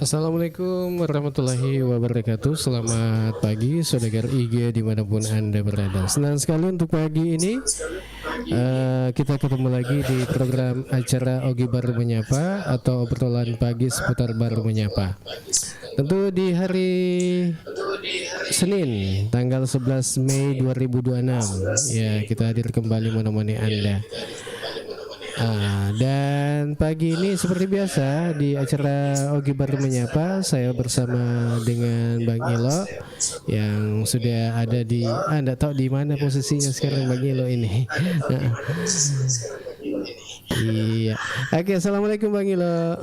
Assalamualaikum warahmatullahi wabarakatuh. Selamat pagi saudagar IG dimanapun Anda berada. Senang sekali untuk pagi ini kita ketemu lagi di program acara Ogi Baru Menyapa atau obrolan pagi seputar Baru Menyapa. Tentu di hari Senin tanggal 11 Mei 2026 ya, kita hadir kembali menemani Anda. Dan pagi ini seperti biasa di acara Ogi Baru Menyapa, saya bersama dengan Bang Ilo yang sudah ada di Anda tahu di mana posisinya sekarang Bang Ilo ini. Iya. Oke, assalamualaikum Bang Ilo.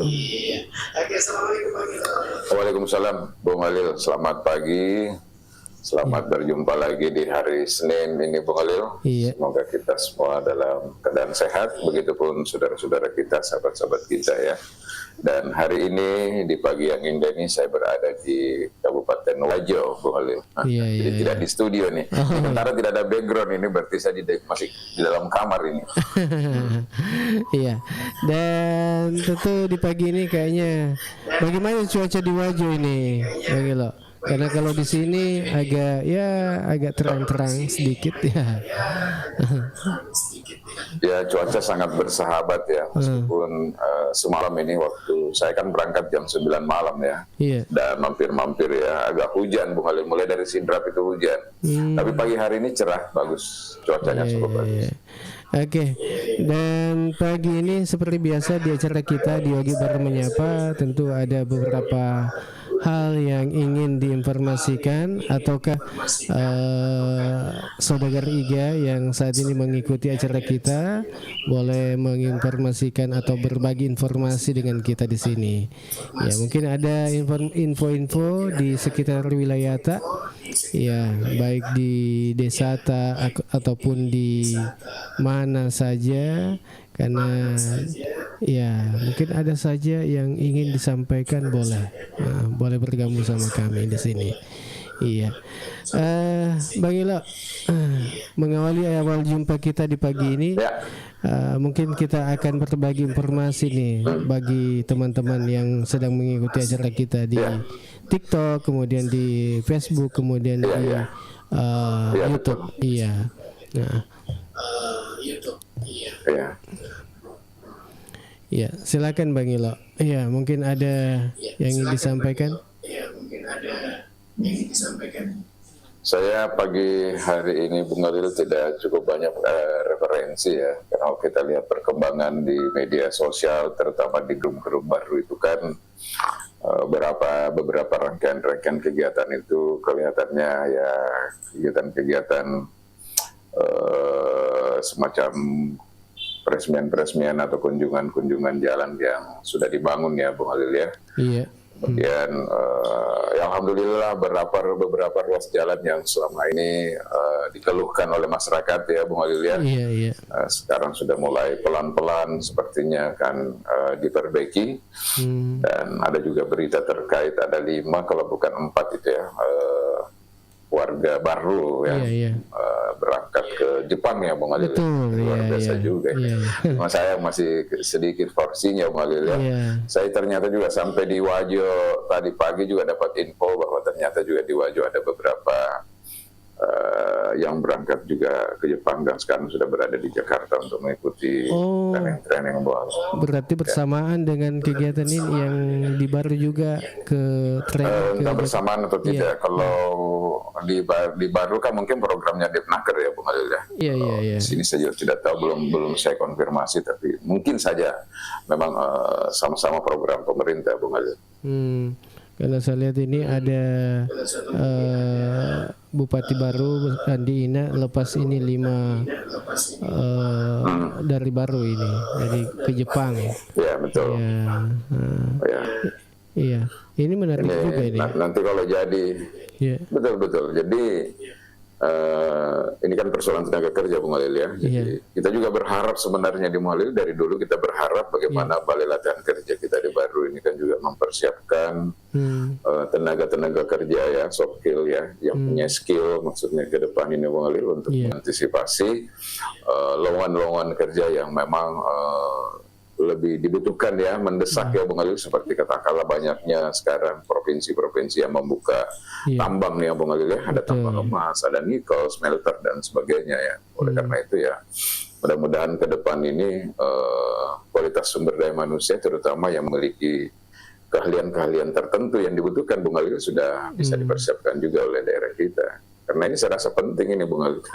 Waalaikumsalam Bung Halil, selamat pagi. Selamat berjumpa lagi di hari Senin ini Bung Halil. Iya. Semoga kita semua dalam keadaan sehat, begitupun saudara-saudara kita, sahabat-sahabat kita ya. Dan hari ini di pagi yang indah ini saya berada di Kabupaten Wajo Bung Halil. Jadi tidak di studio nih. Sementara tidak ada background ini, berarti saya masih di dalam kamar ini. Iya. Dan tentu di pagi ini kayaknya bagaimana cuaca di Wajo ini Bang Ilo? Karena kalau di sini agak terang-terang sedikit ya. Ya, cuaca sangat bersahabat ya, meskipun semalam ini waktu saya kan berangkat jam 9 malam ya, Iya. dan mampir-mampir ya, agak hujan Bung Halil, mulai dari Sidrap itu hujan. Tapi pagi hari ini cerah, bagus, cuacanya cukup bagus. Oke, dan pagi ini seperti biasa di acara kita di Yogi Baru Menyapa, tentu ada beberapa hal yang ingin diinformasikan, ataukah saudagar Iga yang saat ini mengikuti acara kita boleh menginformasikan atau berbagi informasi dengan kita di sini. Ya, mungkin ada info-info di sekitar wilayah Ta, ya, baik di desa Ta ataupun di mana saja, karena ya mungkin ada saja yang ingin disampaikan, boleh bergabung sama kami di sini. Iya, Bang Ilo, mengawali awal jumpa kita di pagi ini, mungkin kita akan berbagi informasi nih bagi teman-teman yang sedang mengikuti acara kita di TikTok, kemudian di Facebook, kemudian di YouTube. Iya. Nah, ya, silakan Bang Ilo. Iya, mungkin ada yang ingin disampaikan. Saya pagi hari ini Bung Halil tidak cukup banyak referensi ya, karena kalau kita lihat perkembangan di media sosial, terutama di grup-grup baru itu kan beberapa rangkaian kegiatan itu kelihatannya ya kegiatan-kegiatan semacam peresmian atau kunjungan jalan yang sudah dibangun ya Bung Halil ya. Iya. Kemudian ya alhamdulillah beberapa ruas jalan yang selama ini dikeluhkan oleh masyarakat ya Bung Halil ya. Iya. Sekarang sudah mulai pelan-pelan sepertinya akan diperbaiki. Dan ada juga berita terkait ada 5 kalau bukan 4 itu ya warga baru yang berangkat ke Jepang ya Bung Halil. Luar biasa juga. Saya masih sedikit porsinya Bung Halil ya. Saya ternyata juga sampai di Wajo tadi pagi juga dapat info bahwa ternyata juga di Wajo ada beberapa yang berangkat juga ke Jepang dan sekarang sudah berada di Jakarta untuk mengikuti training Bung. Berarti bersamaan dengan kegiatan ini yang di Baru juga ke training. Entah bersamaan atau tidak. Kalau di Baru kan mungkin programnya Depnaker ya Bung Halil ya. Iya. Sini saya tidak tahu, belum saya konfirmasi, tapi mungkin saja memang sama-sama program pemerintah Bung Halil. Kalau saya lihat ini ada Bupati Baru Andi Ina lepas ini 5 dari Baru ini, dari ke Jepang. Iya betul. Iya. Ini menarik juga ini. Nanti kalau jadi, betul. Jadi ini kan persoalan tenaga kerja Bung Halil ya. Jadi kita juga berharap sebenarnya di Bung Halil, dari dulu kita berharap bagaimana Balai Latihan Kerja kita di Baru ini kan juga mempersiapkan tenaga kerja ya, soft skill ya, yang punya skill maksudnya ke depan ini Bung Halil untuk mengantisipasi lowongan kerja yang memang lebih dibutuhkan ya, mendesak ya Bung Halil, seperti katakanlah banyaknya sekarang provinsi-provinsi yang membuka tambang ya Bung Halil ya, ada tambang emas, ada nikel, smelter dan sebagainya ya. Oleh karena itu ya mudah-mudahan ke depan ini kualitas sumber daya manusia terutama yang memiliki keahlian-keahlian tertentu yang dibutuhkan Bung Halil sudah bisa dipersiapkan juga oleh daerah kita. Karena ini saya rasa penting ini Bung Halil.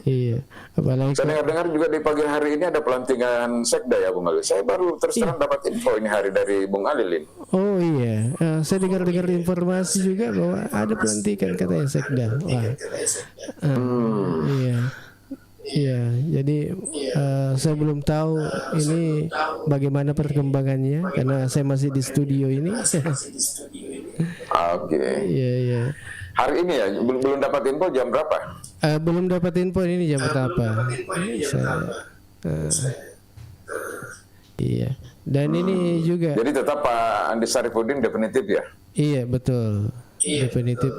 Iya. Apalagi saya dengar juga di pagi hari ini ada pelantikan sekda ya Bung Halil. Saya baru terus terang dapat info ini hari dari Bung Halil. Oh iya, saya dengar informasi juga bahwa ada pelantikan katanya sekda. Wah. Iya, jadi saya belum tahu ini bagaimana perkembangannya karena saya masih di studio ini. Oke. Iya. Hari ini ya belum dapat info jam berapa? Belum dapat info ini jam berapa. Iya. Dan ini juga. Jadi tetap Pak Andi Sarifudin definitif ya? Iya betul. Definitif.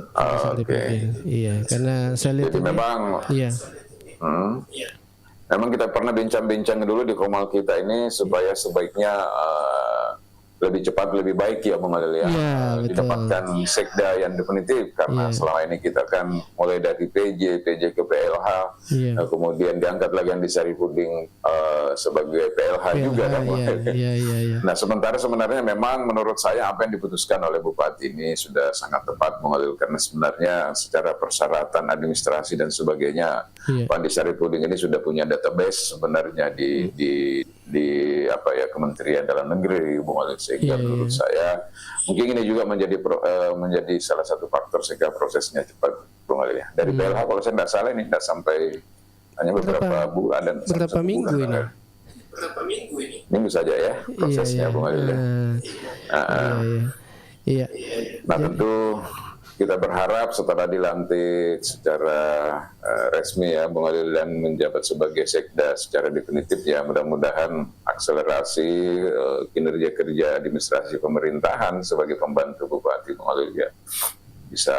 Iya, karena saya lihat. Jadi memang. Iya. Memang kita pernah bincang-bincang dulu di komal kita ini supaya sebaiknya lebih cepat lebih baik ya Bung Alil ya, Iya, betul. didapatkan sekda yang definitif karena Iya. selama ini kita kan mulai dari PJ ke PLH, Iya. kemudian diangkat lagi Andi Sarifudin sebagai PLH juga kan Bung Iya, Alil. iya, iya, iya. Nah sementara sebenarnya memang menurut saya apa yang diputuskan oleh Bupati ini sudah sangat tepat Bung Alil, karena sebenarnya secara persyaratan administrasi dan sebagainya Iya. Pak Andi Sarifudin ini sudah punya database sebenarnya di apa ya Kementerian Dalam Negeri Bung Alil, sehingga Iya, menurut iya. saya mungkin ini juga menjadi salah satu faktor sehingga prosesnya cepat Bung Alil ya. Dari PLH kalau saya tidak salah ini tidak sampai hanya beberapa bulan dan Berapa satu minggu bulan, ini? kan. Minggu saja ya prosesnya Bung Alil ya. Iya. Nah tentu kita berharap setelah dilantik secara resmi ya Bung Alil dan menjabat sebagai sekda secara definitif ya, mudah-mudahan akselerasi kinerja kerja administrasi pemerintahan sebagai pembantu Bupati Bung Alil ya bisa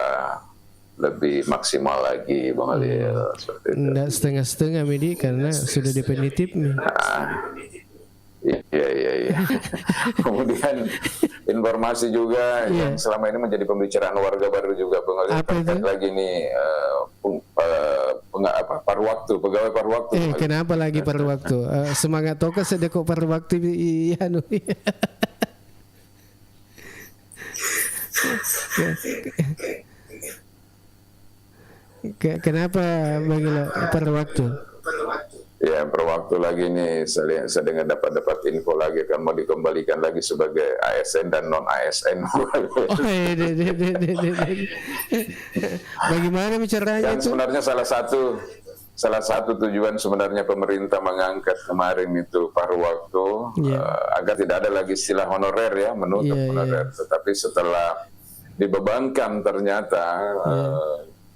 lebih maksimal lagi Bung Alil, seperti itu. Nggak setengah-setengah Medi karena sudah definitif nih. Iya. Kemudian informasi juga yang selama ini menjadi pembicaraan warga baru juga Bung Alil, terkait lagi nih paruh waktu, pegawai paruh waktu. Kenapa lagi paruh waktu? Semangat toka sedekok paruh waktu anu. Kenapa manggil paruh waktu? Ya, per waktu lagi nih saya dengar dapat info lagi kan mau dikembalikan lagi sebagai ASN dan non ASN. Bagaimana bicaranya Dan itu? sebenarnya salah satu tujuan sebenarnya pemerintah mengangkat kemarin itu paruh waktu agar tidak ada lagi istilah honorer ya, menutup honorer. Tetapi setelah dibebankan ternyata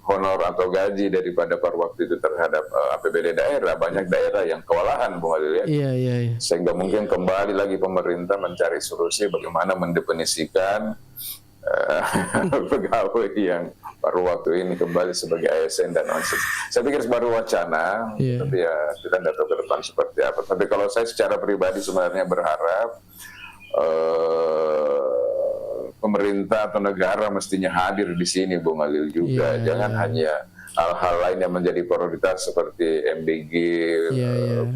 honor atau gaji daripada paruh waktu itu terhadap APBD daerah, banyak daerah yang kewalahan Bung Alil ya. Iya. Sehingga mungkin kembali lagi pemerintah mencari solusi bagaimana mendefinisikan pegawai yang paruh waktu ini kembali sebagai ASN dan non-ASN. Saya pikir baru wacana, tapi ya kita tidak tahu ke depan seperti apa. Tapi kalau saya secara pribadi sebenarnya berharap pemerintah atau negara mestinya hadir di sini Bung Alil juga. Jangan hanya hal-hal lain yang menjadi prioritas seperti MDG,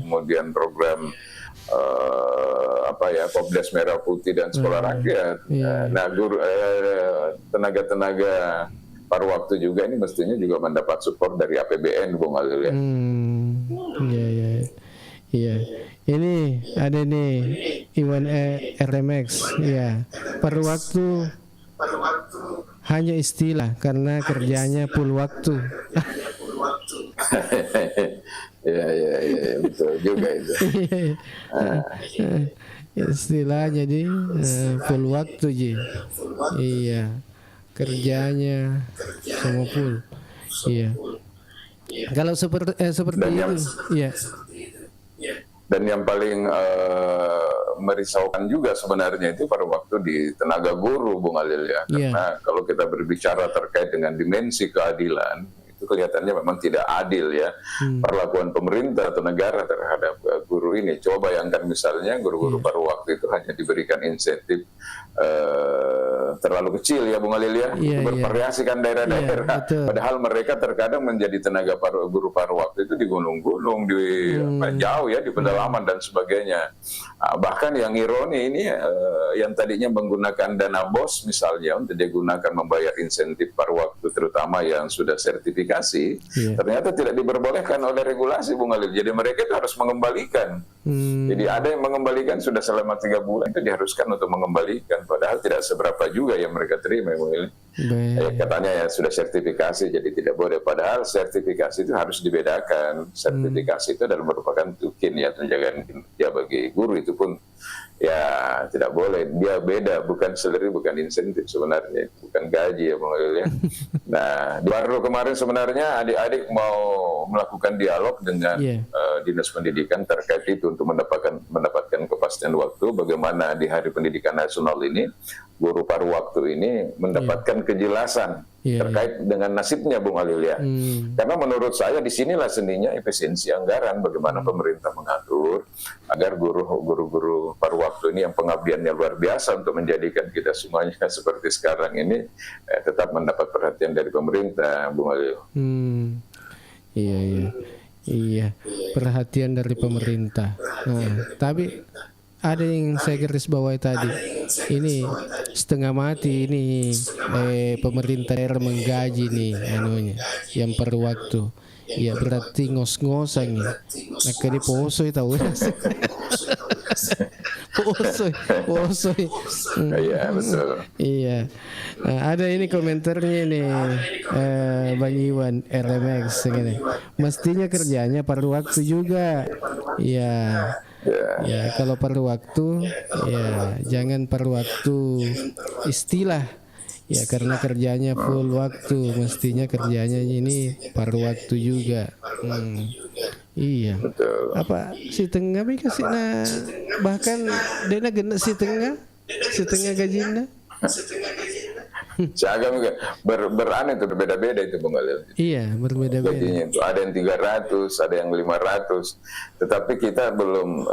kemudian program Popdes Merah Putih dan Sekolah Rakyat. Nah, tenaga-tenaga paruh waktu juga ini mestinya juga mendapat support dari APBN Bung Alil ya. Iya. Ini ada nih Iwan RMX ya. Paruh waktu hanya istilah karena kerjanya full waktu. Iya, betul juga itu. Istilah jadi full waktu Ji. Iya. Kerjanya semua full. Iya. Kalau seperti itu, iya. Dan yang paling merisaukan juga sebenarnya itu pada waktu di tenaga guru Bung Alil ya. Karena kalau kita berbicara terkait dengan dimensi keadilan, itu kelihatannya memang tidak adil ya perlakuan pemerintah atau negara terhadap guru ini. Coba bayangkan misalnya guru-guru paruh waktu itu hanya diberikan insentif terlalu kecil ya Bung Alil ya. Itu bervariasi kan daerah-daerah. Padahal mereka terkadang menjadi tenaga guru paruh waktu itu di gunung-gunung, di jauh ya, di pedalaman dan sebagainya. Bahkan yang ironi ini yang tadinya menggunakan dana BOS misalnya untuk digunakan membayar insentif paruh waktu terutama yang sudah sertifikasi, ternyata tidak diperbolehkan oleh regulasi Bung Alil. Jadi mereka itu harus mengembalikan. Jadi ada yang mengembalikan sudah selama 3 bulan itu diharuskan untuk mengembalikan. Padahal tidak seberapa juga yang mereka terima Bung Alil. Katanya ya sudah sertifikasi jadi tidak boleh. Padahal sertifikasi itu harus dibedakan. Sertifikasi itu adalah merupakan tukin ya, tunjangan kinerja bagi guru, itu pun ya tidak boleh. Dia beda, bukan salary, bukan insentif sebenarnya, bukan gaji ya Bung Alil ya. Nah, baru kemarin sebenarnya adik-adik mau melakukan dialog dengan Dinas Pendidikan terkait itu untuk mendapatkan kepastian waktu bagaimana di Hari Pendidikan Nasional ini guru paruh waktu ini mendapatkan kejelasan Iya, terkait dengan nasibnya Bung Alil ya. Karena menurut saya disinilah seninya efisiensi anggaran, bagaimana pemerintah mengatur agar guru-guru paruh waktu ini yang pengabdiannya luar biasa untuk menjadikan kita semuanya seperti sekarang ini tetap mendapat perhatian dari pemerintah Bung Alil. Iya, iya, iya, perhatian dari pemerintah. Nah, tapi ada yang saya garis bawahi tadi, ini setengah mati ini pemerintah daerah menggaji nih anunya yang per waktu. Ya berarti ngos-ngosan nih. Nah kini posoi tahu. Posoi. Iya betul. Iya. Nah, ada ini komentarnya nih Bang Iwan RMX ini. Mestinya kerjanya per waktu juga. Iya. Ya kalau paruh waktu ya jangan paruh waktu istilah ya karena kerjanya full waktu, mestinya kerjanya ini paruh waktu juga. Iya. Apa si tengah mi kasih na bahkan dena gena si tengah gajinya. Seragam beraneh itu berbeda-beda itu Bung Alil. Iya, berbeda-beda. Gajinya itu ada yang 300, ada yang 500. Tetapi kita belum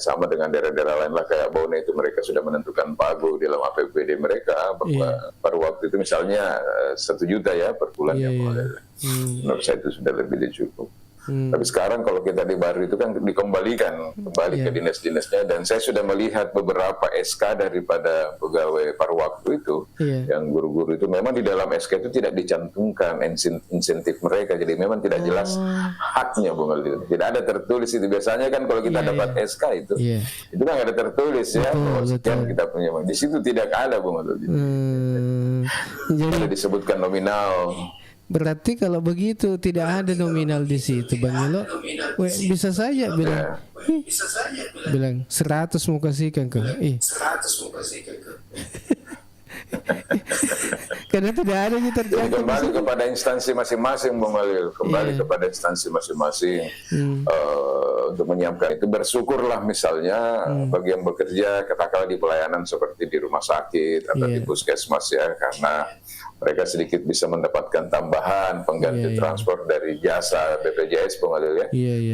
sama dengan daerah-daerah lain lah kayak Bone itu mereka sudah menentukan pagu di dalam APBD mereka bahwa pada waktu itu misalnya 1 juta ya per bulan ya Bung Alil. Menurut saya itu sudah lebih dari cukup. Tapi sekarang kalau kita di Baru itu kan dikembalikan kembali ke dinas-dinasnya, dan saya sudah melihat beberapa SK daripada pegawai paruh waktu itu yang guru-guru itu memang di dalam SK itu tidak dicantumkan insentif mereka, jadi memang tidak jelas haknya Bung Alil. Tidak ada tertulis itu. Biasanya kan kalau kita dapat SK itu kan ada tertulis ya bahwa sekian kita punya. Di situ tidak ada Bung Alil. Jadi ada disebutkan nominal. Berarti kalau begitu tidak ada nominal di situ Bang Ilo. Bisa saja bilang 100 mau kasihkan ke. Karena tidak ada yang terjadi. Kembali kepada instansi masing-masing Bung Alil, kepada instansi masing-masing untuk menyiapkan itu. Bersyukurlah misalnya bagi yang bekerja katakanlah di pelayanan seperti di rumah sakit atau di puskesmas ya, karena mereka sedikit bisa mendapatkan tambahan pengganti transport dari jasa BPJS Bung Alil ya.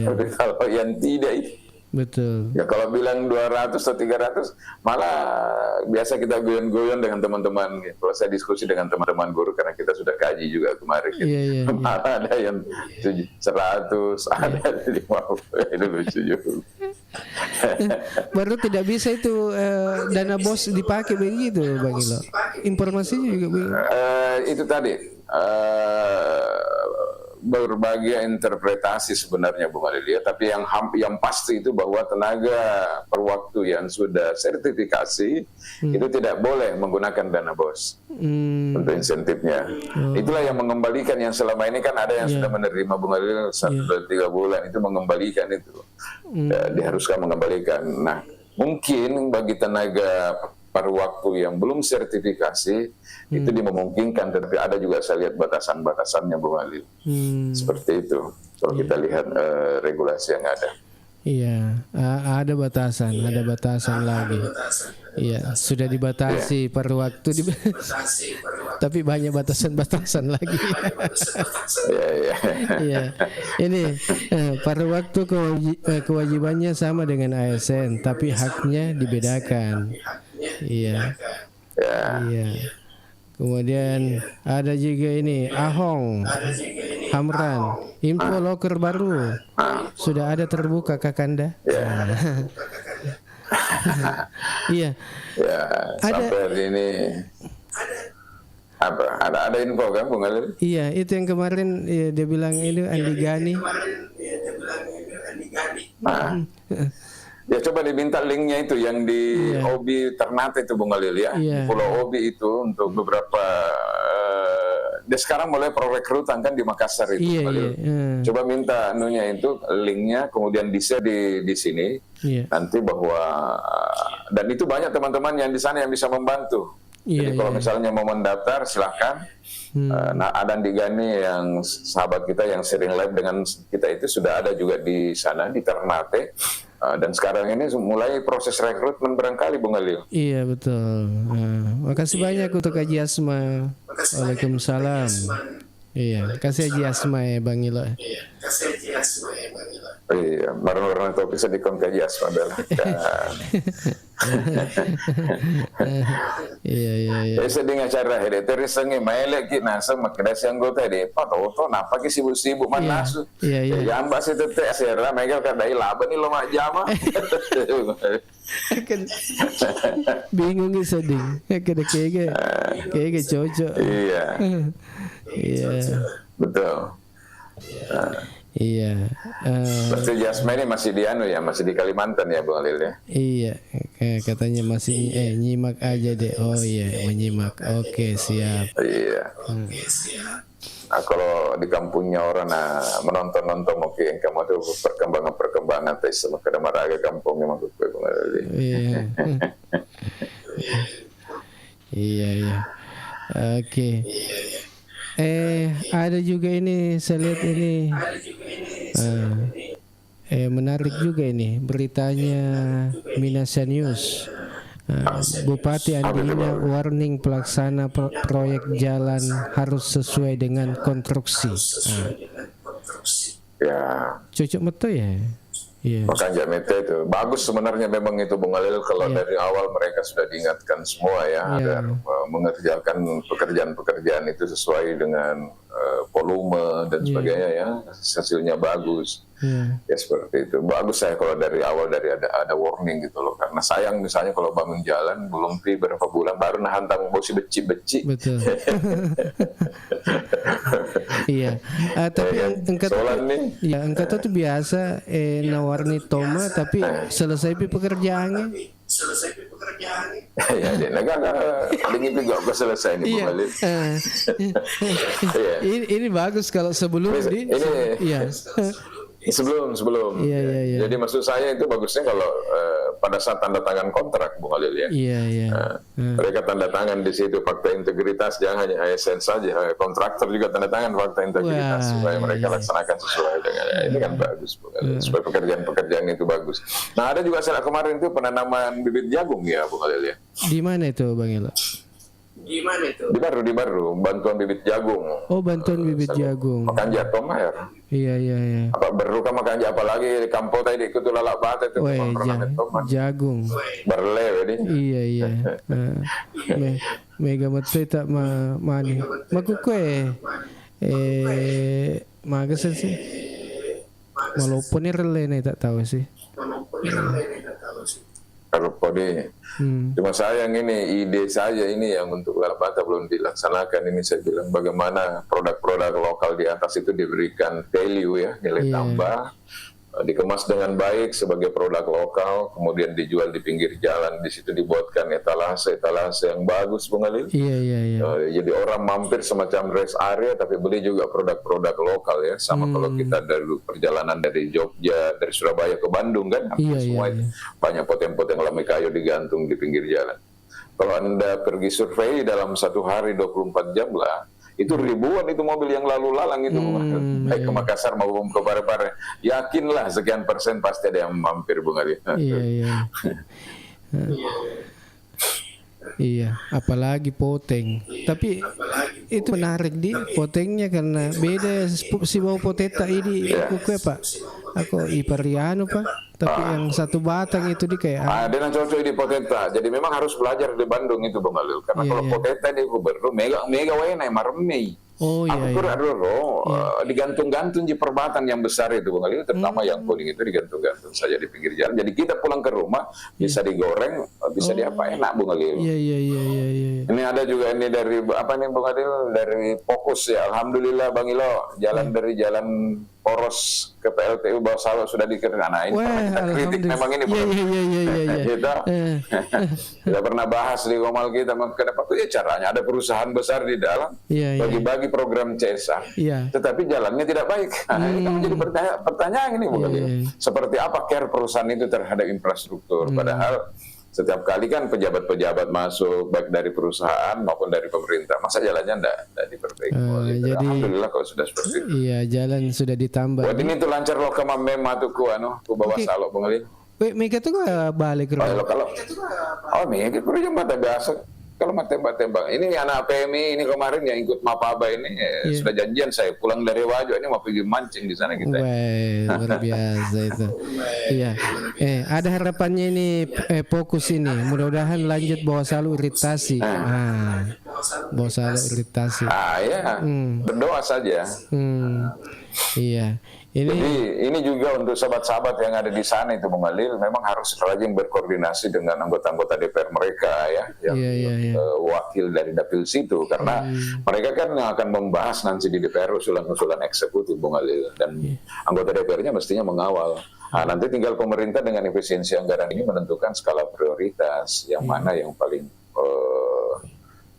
Tapi kalau yang tidak betul. Ya kalau bilang 200 atau 300 malah biasa kita goyon-goyon dengan teman-teman. Kalau saya diskusi dengan teman-teman guru karena kita sudah kaji juga kemarin. Malah ada yang 100, ada yang 50. Itu lucu juga. Baru tidak bisa itu dana bos dipakai begitu Bang Ilo. Informasinya juga begitu. Itu tadi berbagai interpretasi sebenarnya Bung Alil ya, tapi yang pasti itu bahwa tenaga per waktu yang sudah sertifikasi itu tidak boleh menggunakan dana BOS untuk insentifnya. Itulah yang mengembalikan, yang selama ini kan ada yang sudah menerima Bung Alil 1-3 bulan itu mengembalikan itu. Diharuskan mengembalikan. Nah, mungkin bagi tenaga paruh waktu yang belum sertifikasi itu dimungkinkan, tapi ada juga saya lihat batasan-batasannya Bung Alil. Seperti itu kalau kita lihat regulasi yang ada. Iya, ada batasan lagi. Iya, sudah dibatasi paruh waktu tapi banyak batasan-batasan lagi. Iya. Ini paruh waktu kewajibannya sama dengan ASN, tapi haknya dibedakan. Iya. Kemudian ada juga ini Ahong Hamran, info loker baru sudah ada terbuka Kakanda. Iya. Sampai hari ini ada info kan Bung Alil? Iya, itu yang kemarin dia bilang itu Andi Gani. Ya coba diminta linknya itu yang di Obi Ternate itu Bung Alil ya, di Pulau Obi itu untuk beberapa dia sekarang mulai prorekrutan kan di Makassar itu Bung Alil. Coba minta anunya itu linknya, kemudian di-share di sini nanti bahwa dan itu banyak teman-teman yang di sana yang bisa membantu. Jadi kalau misalnya mau mendaftar silahkan. Nah ada Andi Gani yang sahabat kita yang sering live dengan kita itu sudah ada juga di sana di Ternate. Dan sekarang ini mulai proses rekrutmen barangkali Bung Alil. Iya betul. Makasih banyak untuk Haji Asma. Waalaikumsalam. Iya, kasih Haji Asma ya Bang Ilo. Iya, barang-barang topik sedikit Haji Asma bela. Iya. Saya dengar cara hede terus sengi maile ki nasa makdas yang gue tadi. Pak napa ki sibuk-sibuk manasu. Iya. Ya ambas itu teh serra mega kadai laba nih lo mak jama. Kan bingung nih seding. Kayaknya cocok. Iya. Iya. Betul. Iya. Berarti Jasmine ini masih di masih di Kalimantan ya Bung Alil ya? Iya, katanya masih nyimak aja deh. Oh iya, menyimak. Oke, siap. Iya. Nah, kalau di kampungnya orang menonton mungkin kamu tuh perkembangan tes sama kadamaraga kampungnya maksud gue Bung Alil. Iya. Iya. Oke. Ada juga ini saya lihat ini menarik juga ini beritanya Minasa News. Bupati Andina warning pelaksana proyek jalan harus sesuai dengan konstruksi. Ya. Cocok betul ya. Iya. Makanya Mete itu bagus sebenarnya memang itu Bung Alil kalau dari awal mereka sudah diingatkan semua ya agar mengerjakan pekerjaan itu sesuai dengan volume dan sebagainya ya hasilnya bagus. Ya seperti itu bagus saya kalau dari awal ada warning gitu loh karena sayang misalnya kalau bangun jalan belum berapa bulan baru hantam bosi beci. Betul. Iya. Tapi engkau tuh biasa nawarni toma tapi selesai pekerjaannya. Ya dia nggak dingin juga gak selesai nih Bung Alil. Ini bagus kalau sebelum Sebelum. Iya. Jadi maksud saya itu bagusnya kalau pada saat tanda tangan kontrak Bung Alil ya. Iya. Mereka tanda tangan di situ fakta integritas jangan hanya ASN saja, kontraktor juga tanda tangan fakta integritas supaya mereka laksanakan sesuai dengan ini kan bagus Bung Alil. Supaya pekerjaan itu bagus. Nah ada juga saya kemarin itu penanaman bibit jagung ya Bung Alil ya. Di mana itu Bang Elo? Di Baru bantuan bibit jagung. Oh bantuan bibit jagung. Makan jatuh ya. Iya. Apa baru kan makan apalagi di kampung tadi ikut lalak bata itu jagung. Berlew ini. Iya. Mega matu tak mani. Makukue magas sih. Walaupun ini tak tahu sih. Kalau kode cuma sayang ini ide saja ini yang untuk Lalabata belum dilaksanakan ini saya bilang bagaimana produk-produk lokal di atas itu diberikan value ya nilai tambah dikemas dengan baik sebagai produk lokal kemudian dijual di pinggir jalan di situ dibuatkan etalase yang bagus Bung Alil. Iya. Jadi orang mampir semacam rest area tapi beli juga produk-produk lokal ya sama kalau kita dulu perjalanan dari Jogja dari Surabaya ke Bandung kan semua itu banyak poteng-poteng lami kayu digantung di pinggir jalan. Kalau Anda pergi survei dalam satu hari 24 jam lah itu ribuan itu mobil yang lalu lalang itu baik ke Makassar maupun ke Parepare yakinlah sekian persen pasti ada yang mampir Bung Ali. Iya, apalagi poteng. Tapi itu menarik di potengnya karena beda si bau poteta ini aku Pak. Aku ipariano Pak. Tapi yang satu batang itu di kayak dengan cocok di poteta. Jadi memang harus belajar di Bandung itu Bang Alil. Karena kalau poteta di Gubernur mega wena marmei. Oh iya. Digantung-gantung di perbatasan yang besar itu Bang Alil, terutama yang kuning itu digantung-gantung saja di pinggir jalan. Jadi kita pulang ke rumah bisa digoreng, bisa diapa enak Bang Alil. Iya. Ini ada juga ini dari apa nih Bang Alil dari Fokus ya. Alhamdulillah Bang Ilo, jalan dari jalan poros ke PLTU bawah sawah sudah dikerjakan. Nah, ini pernah kita kritik memang ini kita pernah bahas di Gomal kita kenapa tuh caranya ada perusahaan besar di dalam bagi-bagi program CSA tetapi jalannya tidak baik. Ini kan menjadi pertanyaan ini bukan seperti apa care perusahaan itu terhadap infrastruktur padahal setiap kali kan pejabat-pejabat masuk baik dari perusahaan maupun dari pemerintah masa jalannya tidak diperbaiki. Jadi alhamdulillah kalau sudah seperti itu. Iya jalan sudah ditambah. Buat ini tuh lancar loh kama mema tuh ku bawa salok pengelih. Mega tuh gak balik Kalau Mega kerja mata biasa. Kalau tembak-tembak, ini anak PMI ini kemarin yang ikut Mapaba ini sudah janjian saya pulang dari Wajo ini mau pergi mancing di sana kita. Wah, luar biasa itu. Iya. Ada harapannya ini fokus ini. Mudah-mudahan lanjut bawa selalu iritasi. Bawa selalu iritasi. Ya. Berdoa saja. Iya. Jadi ini juga untuk sahabat-sahabat yang ada di sana itu Bung Halil memang harus rajin berkoordinasi dengan anggota-anggota DPR mereka ya yang wakil dari dapil situ karena mereka kan yang akan membahas nanti di DPR usulan-usulan eksekutif Bung Halil dan anggota DPR-nya mestinya mengawal. Nah, nanti tinggal pemerintah dengan efisiensi anggaran ini menentukan skala prioritas yang mana yang paling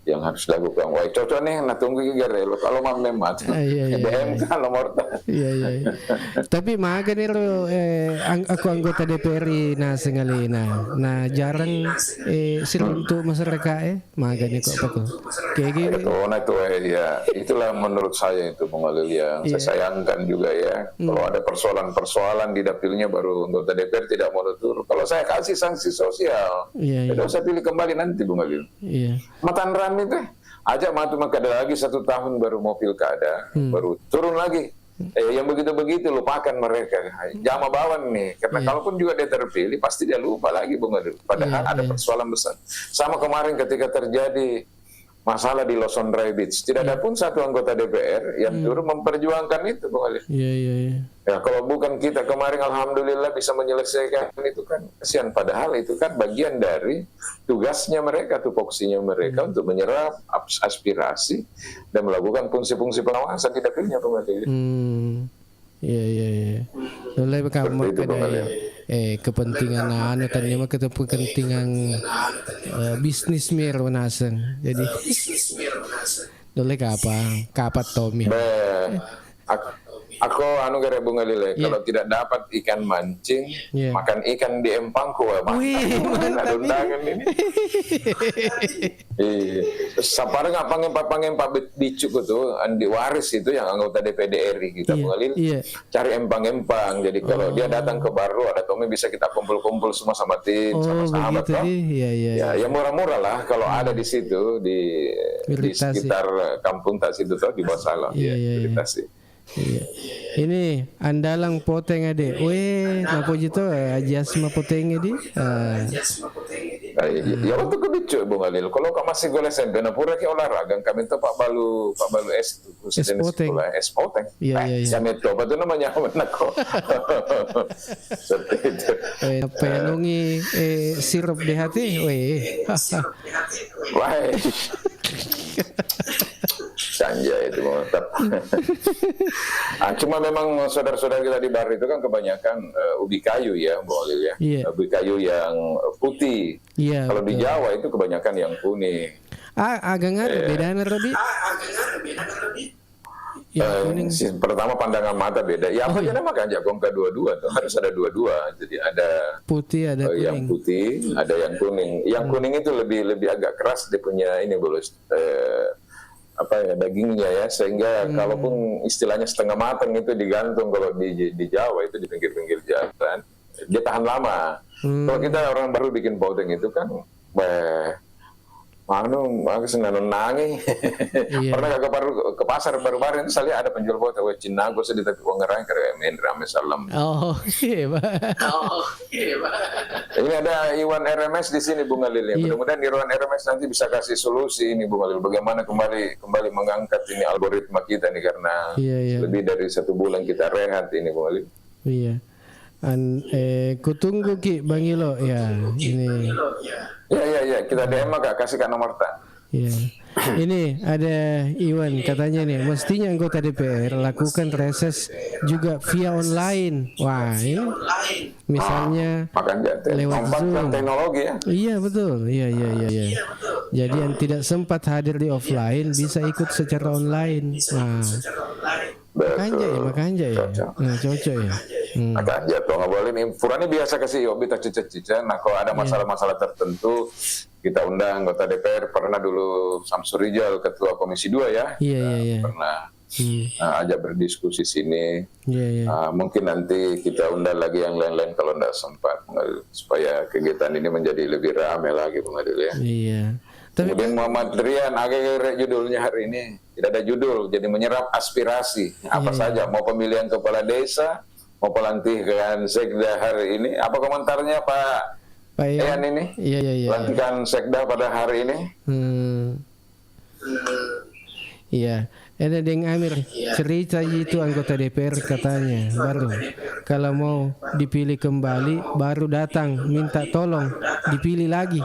yang harus dilakukan. Wah, cocok nih, tunggu gigare kalau mau memat. DMK nomor. Iya. Tapi maga nih aku anggota DPR sengali nah jarang untuk masyarakat maga nih kok apa tuh. Kayak gitu. Itu ya. Itulah menurut saya itu Bung Halil yang saya sayangkan juga ya. Kalau ada persoalan-persoalan di dapilnya baru anggota DPR tidak mau tutur. Kalau saya kasih sanksi sosial, tidak usah pilih kembali nanti Bung Halil. Iya. Matan itu ajak matu makada lagi 1 tahun baru mau pilkada baru turun lagi yang begitu-begitu lupakan mereka jama bawan nih karena kalaupun juga dia terpilih pasti dia lupa lagi Bung Adil padahal ada persoalan besar sama kemarin ketika terjadi masalah di Lawson Dry Beach tidak ada pun satu anggota DPR yang turun memperjuangkan itu Bung Adil. Ya kalau bukan kita kemarin alhamdulillah bisa menyelesaikan itu kan kesian padahal itu kan bagian dari tugasnya mereka tupoksinya mereka untuk menyerap aspirasi dan melakukan fungsi-fungsi pengawasan di dapilnya Bung Adil. Iya. Mulai berkamu ada kepentingan ternyata kita kepentingan bisnis mir menasen. Jadi boleh kapat Tommy. Aku gara Bung Halil kalau tidak dapat ikan mancing makan ikan di empangku ada undangan ini sapara pangempa bicuk itu Andi Waris itu yang anggota DPD RI kita Bung Halil cari empang jadi kalau dia datang ke Baru ada Tommy bisa kita kumpul-kumpul semua sama tim sama sahabat ya murah-murah lah kalau ada di situ di sekitar kampung tak situ di bawah Salah Iya. Ini andalang poteng ade. Napo gitu jasma poteng edi. Ya waktu ke bicu Bung Halil. Kalau kau masih gol SMP, pura ke olahraga. Kami tuh Pak Balu S poteng. S poteng. Iya. Kami itu apa tuh namanya menako. Seperti itu. Penungi sirup di hati. Wah. Sanja itu mantap. Cuma memang saudara-saudara kita di Baru itu kan kebanyakan ubi kayu ya, boleh ya. Ubi kayu yang putih. Kalau di Jawa itu kebanyakan yang kuning. Agak nggak bedanya Robi. Pertama pandangan mata beda. Ya apa jadi makan jagung kedua-dua tuh harus ada dua-dua. Jadi ada putih ada kuning. Yang putih ada yang kuning. Yang kuning itu lebih agak keras dia punya ini dagingnya ya sehingga kalaupun istilahnya setengah matang itu digantung kalau di Jawa itu di pinggir-pinggir jalan dia tahan lama. Kalau kita orang baru bikin poteng itu kan aku senang nangi. Pernah ke pasar baru-baru itu saya lihat ada penjual poteng Cina gue sedih tapi uang ngerang karena main rame salam. Ini ada Iwan RMS di sini Bung Halil. Mudah-mudahan Iwan RMS nanti bisa kasih solusi ini Bung Halil. Bagaimana kembali mengangkat ini algoritma kita nih karena lebih dari 1 bulan kita rehat ini Bung Halil. Iya. Kutunggu Ki Bang Ilo ya ini. Ya kita DM kasih nomor tak. Ya. Ini ada Iwan katanya nih mestinya anggota DPR lakukan reses juga via online. Wah ini misalnya lewat Zoom teknologi ya. Iya betul. Iya. Jadi yang tidak sempat hadir di offline bisa ikut secara online. Makanya ya. Cocok ya. Makanya tuh nggak boleh nih. Furani biasa kasih obi tak cica-cica. Nah kalau ada masalah-masalah tertentu kita undang anggota DPR. Pernah dulu Samsur Rijal ketua Komisi 2 ya. Iya. Pernah ajak berdiskusi sini. Iya. Mungkin nanti kita undang lagi yang lain-lain kalau tidak sempat, supaya kegiatan ini menjadi lebih ramai lagi, Bung Adil ya. Iya. Tapi Kemudian Muhammad Rian, agak judulnya hari ini tidak ada judul, jadi menyerap aspirasi apa saja, mau pemilihan kepala desa, mau pelantikan sekda hari ini. Apa komentarnya Pak Ian ini? Iya. Pelantikan sekda pada hari ini? Iya. Ada Deng Amir cerita itu anggota DPR katanya baru kalau mau dipilih kembali baru datang minta tolong dipilih lagi.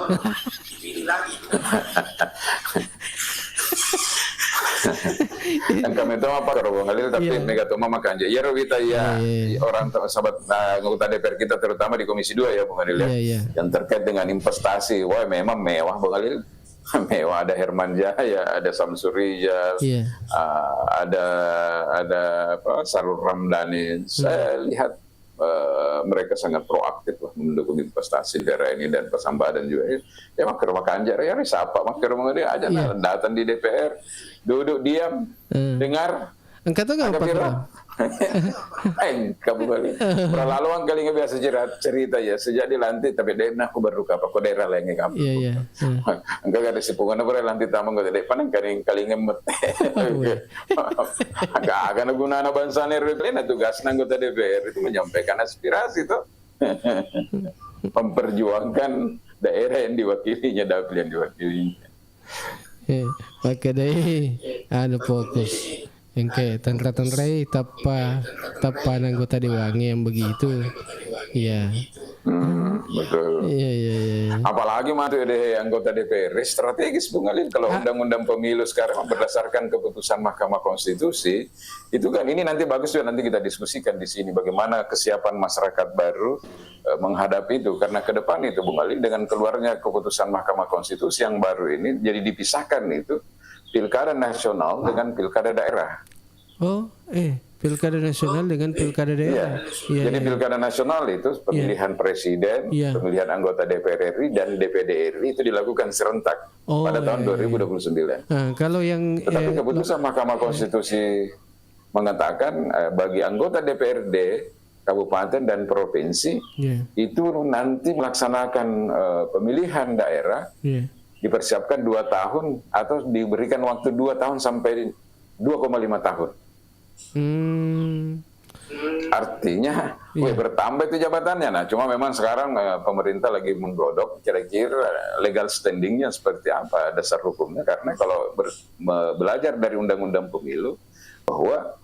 Dan kami itu apa Bung Halil, tapi mega toma makanya ya Rowita ya orang sahabat anggota DPR kita terutama di Komisi 2 ya Bung Halil ya, yang terkait dengan investasi. Wah memang mewah Bung Halil. Mewah, ada Herman Jaya, ada Samsur Rijal, ada apa Sarul Ramdhani. Saya lihat mereka sangat proaktif lah mendukung investasi daerah ini, dan Pak Sambadan juga. Ya makar Makanjar ya siapa makar mengenai aja datang di DPR, duduk diam, dengar. Engkau tahu nggak Pak? Kamu kali. Lalu kali nggak biasa cerita ya sejak dilantik tapi aku baru apa kok daerah lainnya kamu. Iya. Enggak ada sepungan apa lantik tamu nggak ada panang kali ngemet. Agak guna bangsa lain tugas anggota DPR itu menyampaikan aspirasi tuh. Memperjuangkan daerah yang diwakilinya, dapil yang diwakilinya. Maka deh ada fokus. Yang kayak tantra-tantra tapa anggota dewangi yang begitu. Iya. Betul. Iya. Apalagi matu deh anggota DPR strategis Bung Alin, kalau undang-undang pemilu sekarang berdasarkan keputusan Mahkamah Konstitusi itu kan ini nanti bagus juga, nanti kita diskusikan di sini bagaimana kesiapan masyarakat baru menghadapi itu, karena ke depan itu Bung Alin dengan keluarnya keputusan Mahkamah Konstitusi yang baru ini jadi dipisahkan itu pilkada nasional dengan pilkada daerah. Pilkada nasional dengan pilkada daerah. Jadi pilkada nasional itu pemilihan presiden, pemilihan anggota DPR RI dan DPD RI itu dilakukan serentak pada tahun 2029. Kalau yang tetapi keputusan Mahkamah Konstitusi mengatakan bagi anggota DPRD kabupaten dan provinsi itu nanti melaksanakan pemilihan daerah dipersiapkan 2 tahun atau diberikan waktu 2 tahun sampai 2,5 tahun. Artinya bertambah itu jabatannya. Nah, cuma memang sekarang pemerintah lagi menggodok kira-kira legal standingnya seperti apa, dasar hukumnya, karena kalau belajar dari undang-undang pemilu bahwa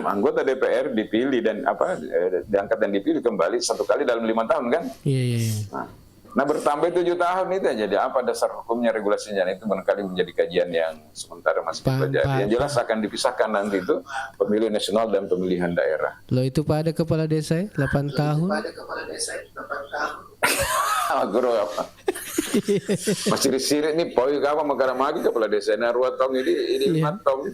anggota DPR dipilih dan diangkat dan dipilih kembali 1 kali dalam 5 tahun kan? Nah bertambah 7 tahun itu jadi apa dasar hukumnya, regulasinya, itu barangkali menjadi kajian yang sementara masih dipelajari. Yang jelas akan dipisahkan nanti itu pemilu nasional dan pemilihan daerah. Loh itu Pak ada kepala desa 8 tahun. Guru apa? Masih disirik nih poin apa makara magi kepala desa na 2 tahun ini 5 tahun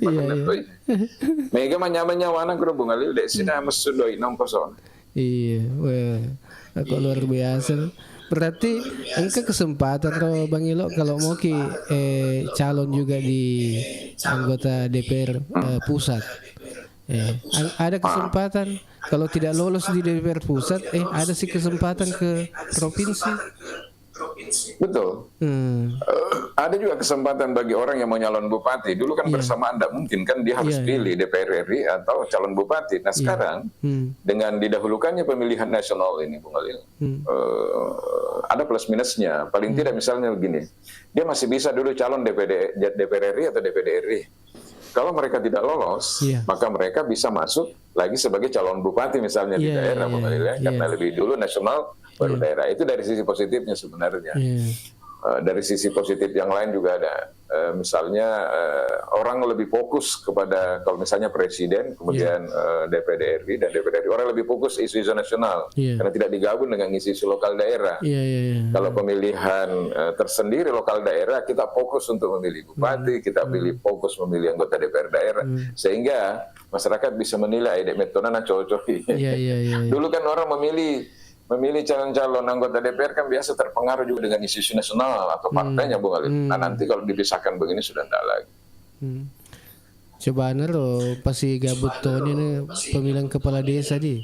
Mega manyaman-nyawana guru Bung Alil dek sina mesudoi 6-0. Iya, aku luar biasa. Berarti engkau kesempatan kalau Bang Ilo kalau mau calon juga di anggota DPR pusat. Ada kesempatan kalau tidak lolos di DPR pusat, ada sih kesempatan ke provinsi. Betul. Ada juga kesempatan bagi orang yang mau nyalon bupati. Dulu kan bersamaan tidak mungkin kan, dia harus pilih DPR RI atau calon bupati. Nah sekarang dengan didahulukannya pemilihan nasional ini Bung Alil, ada plus minusnya. Paling tidak misalnya begini, dia masih bisa dulu calon DPR RI atau DPD RI. Kalau mereka tidak lolos, maka mereka bisa masuk lagi sebagai calon bupati misalnya di daerah Bung Alil, karena lebih dulu nasional baru daerah. Itu dari sisi positifnya sebenarnya. Dari sisi positif yang lain juga ada, misalnya orang lebih fokus kepada, kalau misalnya presiden, kemudian DPD RI dan DPD RI, orang lebih fokus isu-isu nasional karena tidak digabung dengan isu-isu lokal daerah. Kalau pemilihan tersendiri lokal daerah, kita fokus untuk memilih bupati, kita fokus memilih anggota DPR daerah, sehingga masyarakat bisa menilai metodenya cocok. Dulu kan orang memilih calon-calon anggota DPR kan biasa terpengaruh juga dengan isu nasional atau partainya Bung Alin. Nah nanti kalau dipisahkan begini sudah tidak lagi. Coba lo pasti gabut tuh ini pemilihan kepala desa di.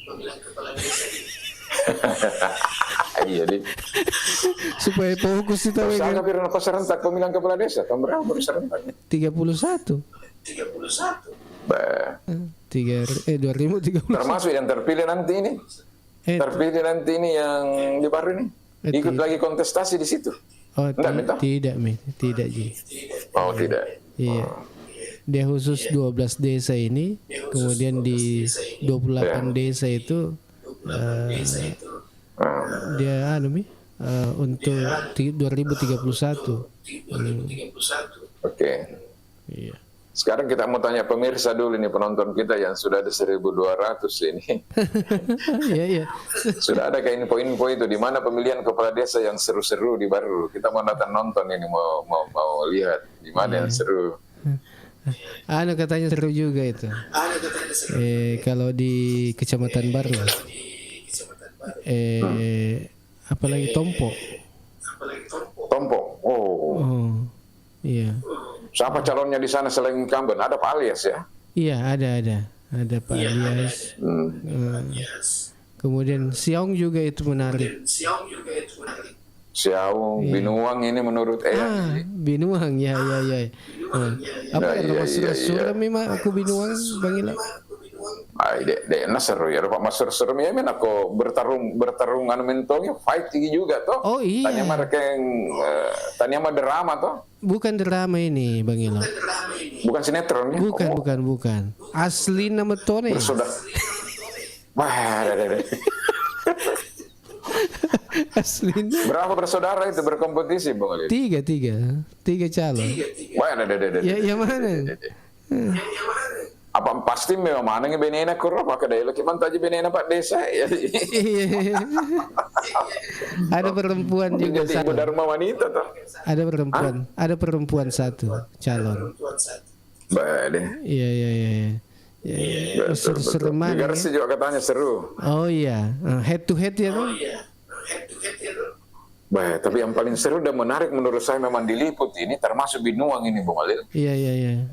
Iya di. Supaya fokus itu Saya bilang kau serentak pemilihan kepala desa. Tahun berapa baru serentak? 31. Bah. 2030. Termasuk yang terpilih nanti ini. Terpilih nanti ini yang di baru ini. Ikut lagi kontestasi di situ. Oh, tidak, Ji. Oh, tidak. Iya. Dia khusus 12 desa ini, kemudian di 28 desa itu dia untuk 2031. Oke. Iya. Sekarang kita mau tanya pemirsa dulu nih, penonton kita yang sudah ada 1.200 ini. Iya. Sudah ada kayak info-info itu di mana pemilihan kepala desa yang seru-seru di Baru. Kita mau datang nonton ini, mau lihat di mana yang seru. Katanya seru juga itu. Kalau di Kecamatan Baru. Apalagi Tompo. Oh. Iya. Siapa calonnya di sana selain incumbent? Ada Pak Alias ya? Iya, ada Pak Alias. Kemudian Siaung juga itu menarik. Siaung, Binuang ini menurut Binuang, ya. Apa Mas Suram memang aku Binuang, Bang Ila? Seru ya, Pak Mas Suram ya, aku bertarung mentongnya fight juga toh. Oh iya. Tanya mah drama toh. Bukan drama ini, Bang Ila. Bukan sinetron ya? Bukan. Asli nama Tone. Wah, Aslinya. Berapa bersaudara itu berkompetisi, Bang Ali? Tiga calon. Wah, Ya, yang mana? Apa pasti memang mana yang benena kurang pakai daya lagi mantu aja benena Pak Desa ya. Ada perempuan juga satu. Ibu Dharma wanita toh. Ada perempuan satu calon. Baik. Iya. Seru banget. Di Garsi juga katanya seru. Oh iya, head to head ya tuh. Baik, tapi yang paling seru dan menarik menurut saya memang diliput ini termasuk Binuang ini, Bung Alil. Iya.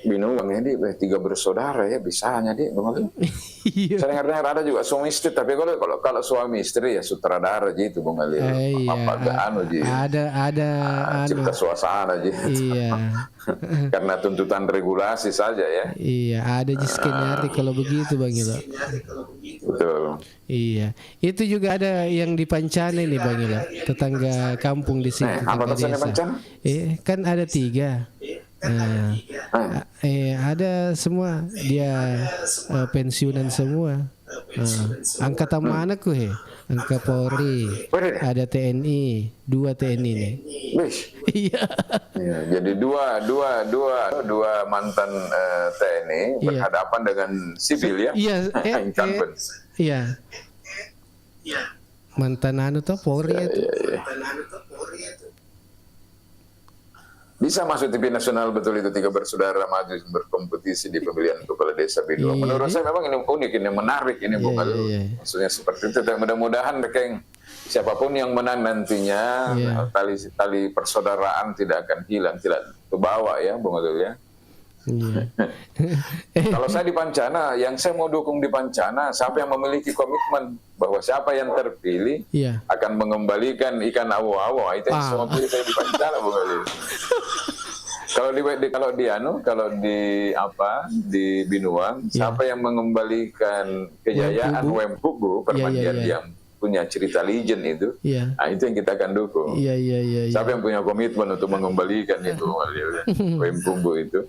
Binuang ini 3 bersaudara ya, bisanya dia, Bung Alil. Saya dengar ada juga suami istri, tapi kalau suami istri ya sutradara gitu, Bung Alil. Ada cipta suasana aja. Iya. Karena tuntutan regulasi saja ya. Iya, ada skenario kalau begitu, Bang Ila. Betul. Iya, itu juga ada yang di Pancana ini, Bang Ila, tetangga kampung di sini. Apa pesannya Pancana? Kan ada 3. Ada semua dia pensiunan semua. Angkatan mana ku angka Polri, ada TNI, 2 TNI nih. Iya. Jadi dua mantan TNI berhadapan dengan sipil ya. Iya. Mantan Polri itu. Bisa masuk TV nasional betul itu 3 bersaudara maju berkompetisi di pemilihan kepala desa Binuang. Menurut saya memang ini unik, ini menarik ini Bung Alil. Maksudnya seperti itu. Dan mudah-mudahan siapapun yang menang nantinya tali persaudaraan tidak akan hilang, tidak kebawa ya Bung Alil ya. Kalau saya di Pancana, yang saya mau dukung di Pancana, siapa yang memiliki komitmen bahwa siapa yang terpilih akan mengembalikan ikan awo-awo, itu yang semua pilih saya di Pancana, Bung Ali. Kalau di Binuang, siapa yang mengembalikan kejayaan Wempugu, permandian yang punya cerita legend itu, itu yang kita akan dukung. Siapa yang punya komitmen untuk mengembalikan itu, Wempugu itu.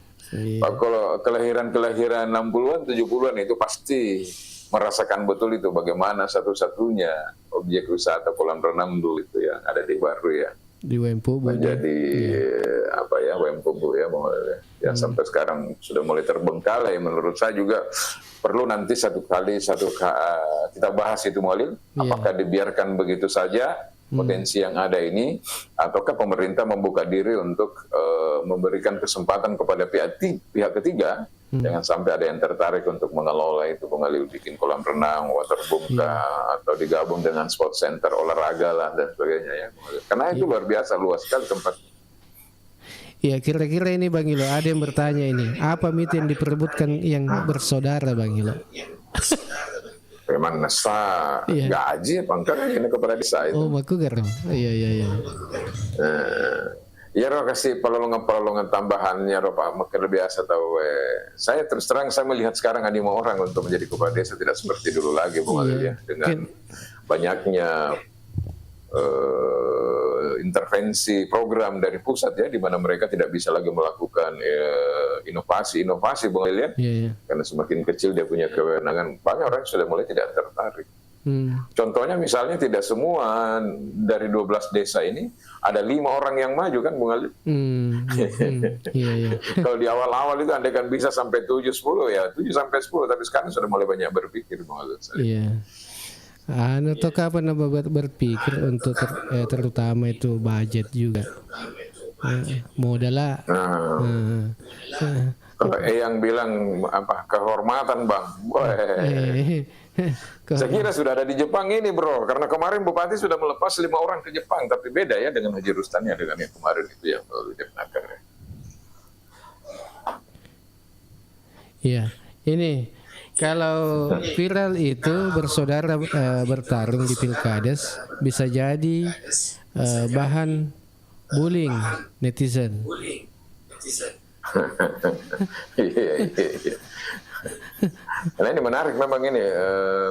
Kalau kelahiran 60-an, 70-an itu pasti merasakan betul itu bagaimana satu-satunya objek wisata kolam renang dulu itu yang ada di Baru ya. Di Wempugu. Menjadi Wempugu ya, yang sampai sekarang sudah mulai terbengkalai. Menurut saya juga perlu nanti kita bahas itu Mualil. Apakah dibiarkan begitu saja potensi yang ada ini, ataukah pemerintah membuka diri untuk memberikan kesempatan kepada pihak ketiga, jangan sampai ada yang tertarik untuk mengelola itu, mengalih bikin kolam renang, waterboom atau digabung dengan sport center olahraga lah dan sebagainya ya. Karena itu luar biasa luas sekali tempat. Ya kira-kira ini Bang Ilo, ada yang bertanya ini, apa mito yang diperebutkan yang bersaudara Bang Ilo? Memang nasa Iya. gaji pangkat ini kepada desa itu. Oh, maku garam. Iya. Ya roh kasih perlongan tambahannya roh Pak, mungkin lebih biasa tahu. Saya terus terang saya melihat sekarang ada 5 orang untuk menjadi kepala desa tidak seperti dulu lagi Bung Alil ya, dengan banyaknya intervensi program dari pusat ya, di mana mereka tidak bisa lagi melakukan inovasi Bung Alil ya. Iya. Karena semakin kecil dia punya kewenangan, banyak orang sudah mulai tidak tertarik. Contohnya misalnya tidak semua dari 12 desa ini ada 5 orang yang maju kan Bung Ali. Iya. Kalau di awal-awal itu andaikan bisa sampai 7-10 ya 7 sampai 10, tapi sekarang sudah mulai banyak berpikir Bung Ali. Iya. Atau kapan berpikir untuk terutama itu budget juga. Modalnya. Kalau yang bilang apa kehormatan Bang, saya kira sudah ada di Jepang ini bro, karena kemarin Bupati sudah melepas 5 orang ke Jepang, tapi beda ya dengan Haji Rustanya dengan yang kemarin itu yang melalui Depnaker. Iya, ini kalau viral itu bersaudara bertarung di pilkades bisa jadi bahan bullying netizen. Iya. Nah ini menarik memang ini,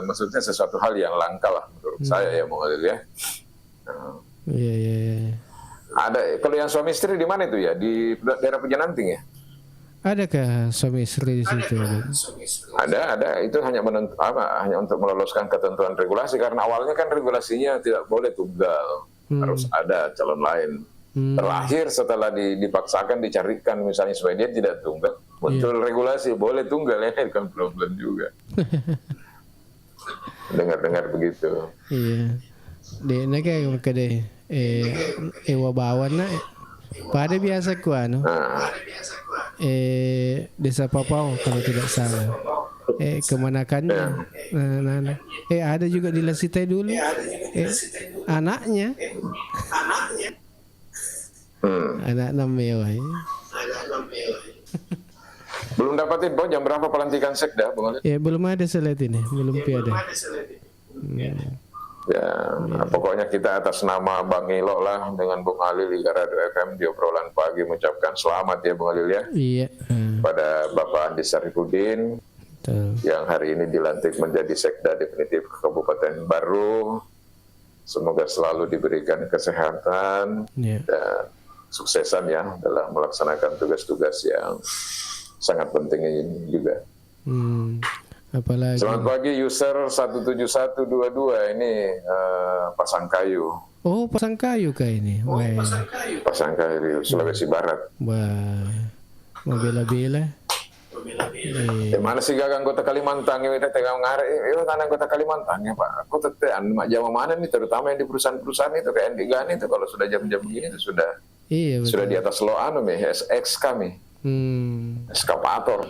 maksudnya sesuatu hal yang langka lah menurut saya ya Bung Adil ya. Iya. Ada kalau yang suami istri di mana itu ya, di daerah Pejananting ya? Adakah suami istri di situ? Ada itu hanya hanya untuk meloloskan ketentuan regulasi, karena awalnya kan regulasinya tidak boleh tunggal, harus ada calon lain. Terakhir setelah dipaksakan dicarikan misalnya supaya dia tidak tunggal, muncul regulasi boleh tunggal, ya kan problem juga. Dengar begitu. Iya. De naga kade wabawan na pada biasa ku desa Papau kalau tidak salah. Kemanakannya? Ada juga di Lasite dulu. Anaknya. Anak mewah. Belum dapat info jam berapa pelantikan sekda, Bung Ali? Ya belum ada selet ini, belum ada. Ya, pokoknya kita atas nama Bang Ilo lah dengan Bung Alil di Radio FM di obrolan pagi mengucapkan selamat ya Bung Alil ya. Iya. Pada Bapak Andi Sarifudin yang hari ini dilantik menjadi sekda definitif Kabupaten Baru. Semoga selalu diberikan kesehatan dan suksesan ya dalam melaksanakan tugas-tugas yang sangat penting ini juga. Apalagi. Selamat pagi user 17122 ini Pasangkayu. Oh, Pasangkayu kah ini? Pasangkayu Sulawesi Barat. Wah, mau bela-bela. Mana sih gak anggota Kalimantan ini tengah ngare itu kan anggota Kalimantan ya Pak. Aku tetean mak Jawa mana nih, terutama yang di perusahaan-perusahaan itu kayak di Gani itu kalau sudah jam-jam begini itu sudah sudah di atas lo SX kami. Eskapator.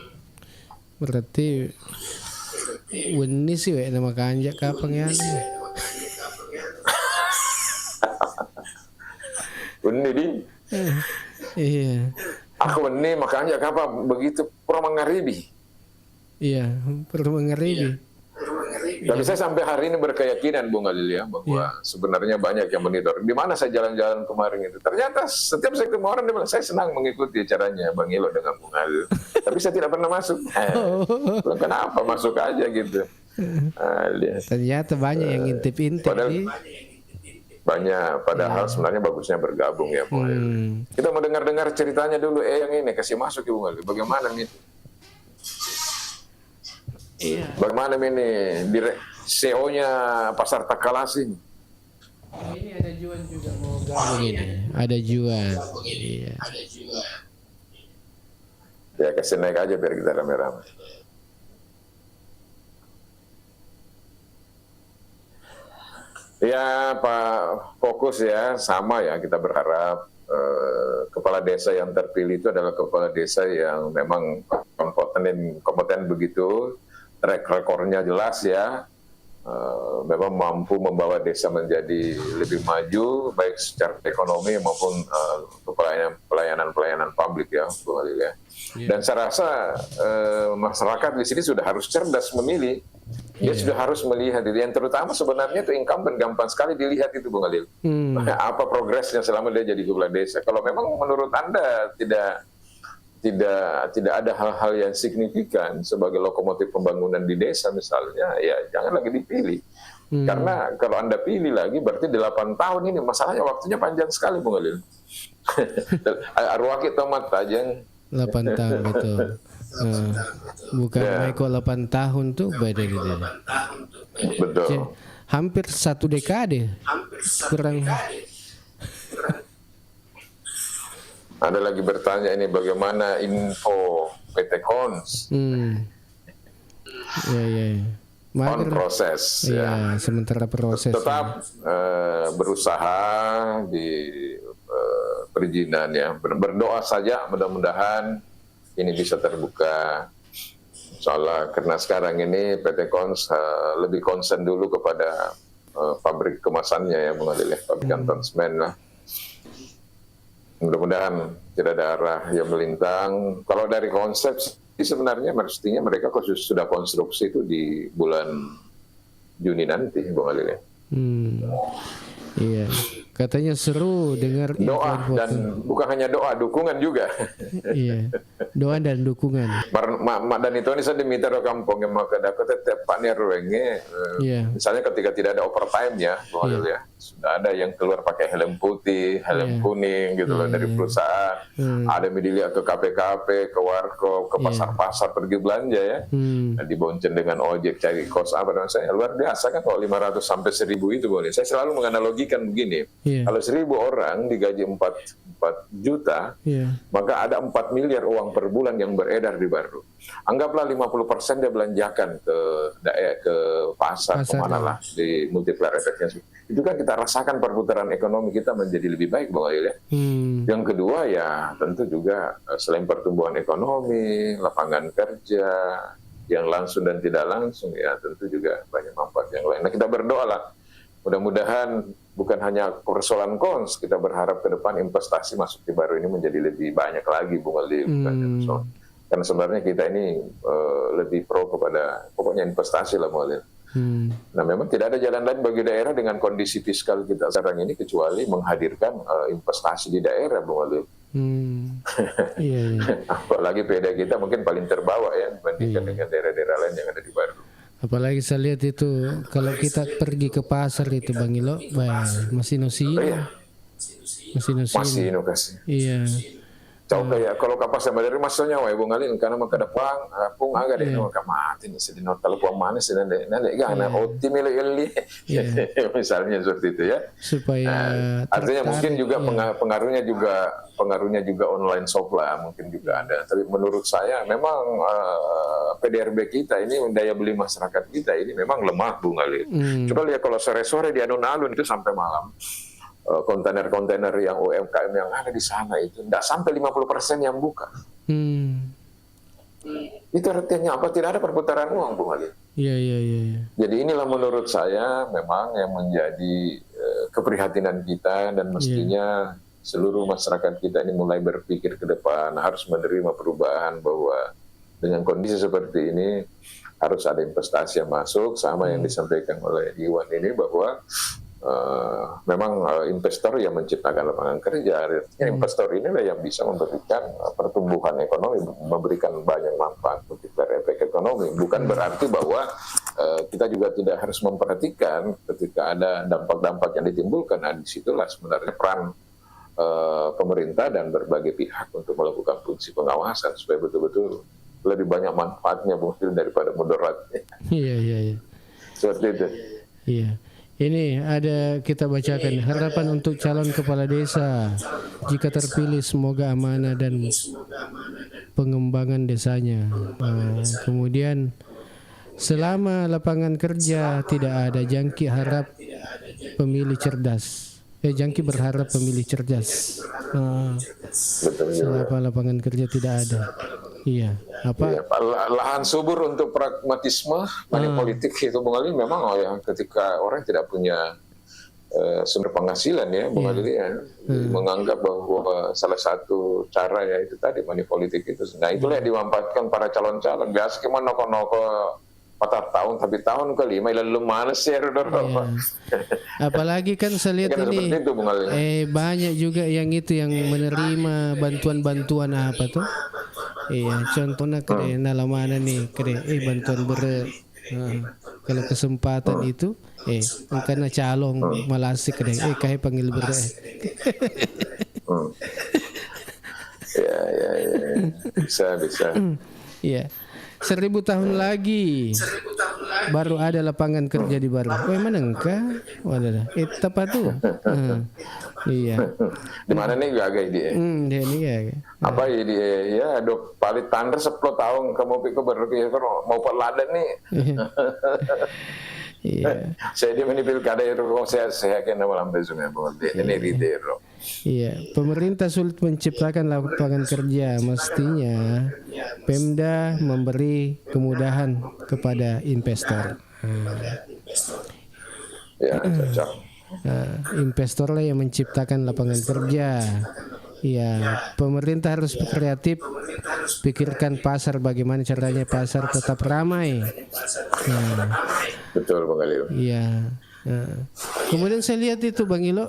Berarti Wani sih nama kanjak kapang yan. Wani di. Iya. Aku ini makanya apa begitu pura mengaribi. Iya, pura mengaribi. Tapi saya sampai hari ini berkeyakinan Bung Alil ya bahwa sebenarnya banyak yang monitor. Di mana saya jalan-jalan kemarin itu, ternyata setiap saya ketemu orang dia bilang saya senang mengikuti caranya Bang Ilo dengan Bung Alil. Tapi saya tidak pernah masuk. Kenapa masuk aja gitu? Ternyata banyak yang intip-intip. Banyak, padahal sebenarnya bagusnya bergabung ya Bung Alil. Kita mau dengar-dengar ceritanya dulu yang ini kasih masuk ya Bung Alil. Bagaimana nih? Bagaimana ini CEO-nya Pasar Takalasi? Ini ada Juan juga mau gabung ini. Ada Juan. Iya. Ya kasih naik aja biar kita rame-rame. Ya Pak, fokus ya sama ya, kita berharap kepala desa yang terpilih itu adalah kepala desa yang memang kompeten begitu, track recordnya jelas ya, memang mampu membawa desa menjadi lebih maju baik secara ekonomi maupun pelayanan publik ya, Bung Halil ya. Dan saya rasa masyarakat di sini sudah harus cerdas memilih. Dia sudah harus melihat itu. Yang terutama sebenarnya itu incumbent gampang sekali dilihat itu, Bung Halil. Apa progresnya selama dia jadi kepala desa. Kalau memang menurut Anda tidak ada hal-hal yang signifikan sebagai lokomotif pembangunan di desa misalnya, ya jangan lagi dipilih. Karena kalau Anda pilih lagi berarti 8 tahun ini masalahnya waktunya panjang sekali, Bung Halil. Arwah kita tomat aja. 8 tahun betul. Bukan Maiko 8 tahun tuh beda gitu. Betul. Hampir 1 dekade. Kurang. Ada lagi bertanya ini bagaimana info PT Kons on proses ya. Sementara proses tetap berusaha di perizinan ya, berdoa saja mudah-mudahan ini bisa terbuka. Soalnya karena sekarang ini PT Kons lebih concern dulu kepada pabrik kemasannya ya, Bung Adil ya, pabrikan semen lah. Mudah-mudahan tidak ada arah yang melintang. Kalau dari konsep sebenarnya mestinya mereka sudah konstruksi itu di bulan Juni nanti, Bung Halil ya. Iya, katanya seru dengar doa dan bukan hanya doa, dukungan juga. Iya, doa dan dukungan. Mak dan itu ini saya diminta do kampung yang maka dapat tetap panen ruangnya. Misalnya ketika tidak ada overtime ya, Bung Halil ya, sudah ada yang keluar pakai helm putih, helm kuning gitu loh dari perusahaan. Ada dilihat ke KPKP, ke warkop, ke pasar-pasar pergi belanja ya. Dibonceng dengan ojek cari kos apa dan saya luar biasa kan kalau 500 sampai 1000 itu boleh. Saya selalu menganalogikan begini. Kalau 1000 orang digaji 4 juta, maka ada 4 miliar uang per bulan yang beredar di Baru. Anggaplah 50% dia belanjakan ke daerah, ke pasar kemana lah, di multiplier efeknya. Itu kan kita rasakan perputaran ekonomi kita menjadi lebih baik, Bang Ayil ya. Yang kedua ya tentu juga selain pertumbuhan ekonomi, lapangan kerja yang langsung dan tidak langsung ya tentu juga banyak manfaat yang lain. Nah kita berdoa lah, mudah-mudahan bukan hanya persoalan Kons, kita berharap ke depan investasi masuk di Baru ini menjadi lebih banyak lagi, Bung Aldi. Karena sebenarnya kita ini lebih pro kepada pokoknya investasi lah, Bung Aldi. Nah memang tidak ada jalan lain bagi daerah dengan kondisi fiskal kita sekarang ini kecuali menghadirkan investasi di daerah, Bung Aldi. Apalagi beda kita mungkin paling terbawa ya dibandingkan dengan daerah-daerah lain yang ada di Baru. Apalagi saya lihat itu kalau kita pergi ke pasar itu Bang Ilo, masih nosino. Masih kasih. Iya. Coba ya kalau kapas sama dari masanya wae Bung Alin karena maka depan pung agak deh maka mati nih sedih not telepon mana sih nanti gana optimal ili misalnya seperti itu ya. Supaya artinya mungkin juga pengaruhnya juga online shop lah mungkin juga ada. Tapi menurut saya memang PDRB kita ini daya beli masyarakat kita ini memang lemah Bung Alin. Coba lihat kalau sore-sore di alun-alun itu sampai malam. Kontainer-kontainer yang UMKM yang ada di sana itu tidak sampai 50% yang buka. Itu artinya apa? Tidak ada perputaran uang, Bung Ali. Iya. Jadi inilah menurut saya memang yang menjadi keprihatinan kita dan mestinya seluruh masyarakat kita ini mulai berpikir ke depan harus menerima perubahan bahwa dengan kondisi seperti ini harus ada investasi yang masuk sama yang disampaikan oleh Iwan ini bahwa memang investor yang menciptakan lapangan kerja. Investor inilah yang bisa memberikan pertumbuhan ekonomi, memberikan banyak manfaat untuk efek ekonomi. Bukan berarti bahwa kita juga tidak harus memperhatikan ketika ada dampak-dampak yang ditimbulkan. Nah, disitulah sebenarnya peran pemerintah dan berbagai pihak untuk melakukan fungsi pengawasan supaya betul-betul lebih banyak manfaatnya mungkin daripada mudaratnya. Iya. Seperti itu. Iya. Ini ada kita bacakan harapan untuk calon kepala desa jika terpilih semoga amanah dan pengembangan desanya. Kemudian selama lapangan kerja tidak ada jangki harap pemilih cerdas. Jangki berharap pemilih cerdas. Selama lapangan kerja tidak ada. Iya. apa? Iya, lahan subur untuk pragmatisme money politik itu Bung Ali memang ketika orang tidak punya sumber penghasilan ya Bung Ali ya, menganggap bahwa salah satu cara ya itu tadi money politik itu. Nah itulah yang dimanfaatkan para calon-calon. Biasa gimana noko 4 tahun tapi tahun kelima lalu males ya Apalagi kan saya lihat ini itu, banyak juga yang itu yang menerima bantuan apa tuh. Iya, contohnya kede nalamana nih kede bantuan bere. Kalau kesempatan itu karena calong malasik kede kayak panggil bere. Ya. Bisa. Iya. 1000 tahun lagi baru ada lapangan kerja di baru. Mana engkau? Wadah. Tepat tuh. Iya. Di mana nih gagai dia? Dia nih ya. Apa ya dok palit tanda 10 tahun kamu berpikir mau peladan nih. Iya. Saya di pilkada itu saya kena malam besok ya ini ridero. Iya, pemerintah sulit menciptakan lapangan kerja, mestinya Pemda memberi kemudahan kepada investor. Ya, cocok. Investor lah yang menciptakan lapangan kerja. Ya, pemerintah harus kreatif, pikirkan pasar, bagaimana caranya pasar tetap ramai. Betul Bang Alil. Iya. Kemudian saya lihat itu Bang Ilo,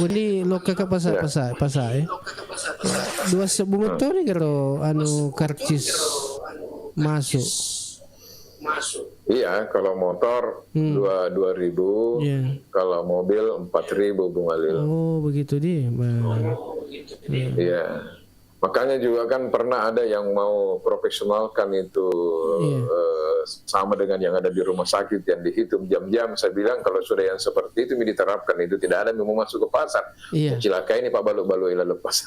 ini loka ke pasar ya. Dua sebuah motor nih kalau karcis masuk. Iya, kalau motor 2.000, kalau mobil 4.000 Bung Alil. Oh begitu dia. Iya. Makanya juga kan pernah ada yang mau profesionalkan itu sama dengan yang ada di rumah sakit yang dihitung jam-jam. Saya bilang kalau sudah yang seperti itu diterapkan itu tidak ada yang mau masuk ke pasar. Celaka ini Pak Balu-Balu ila lepas.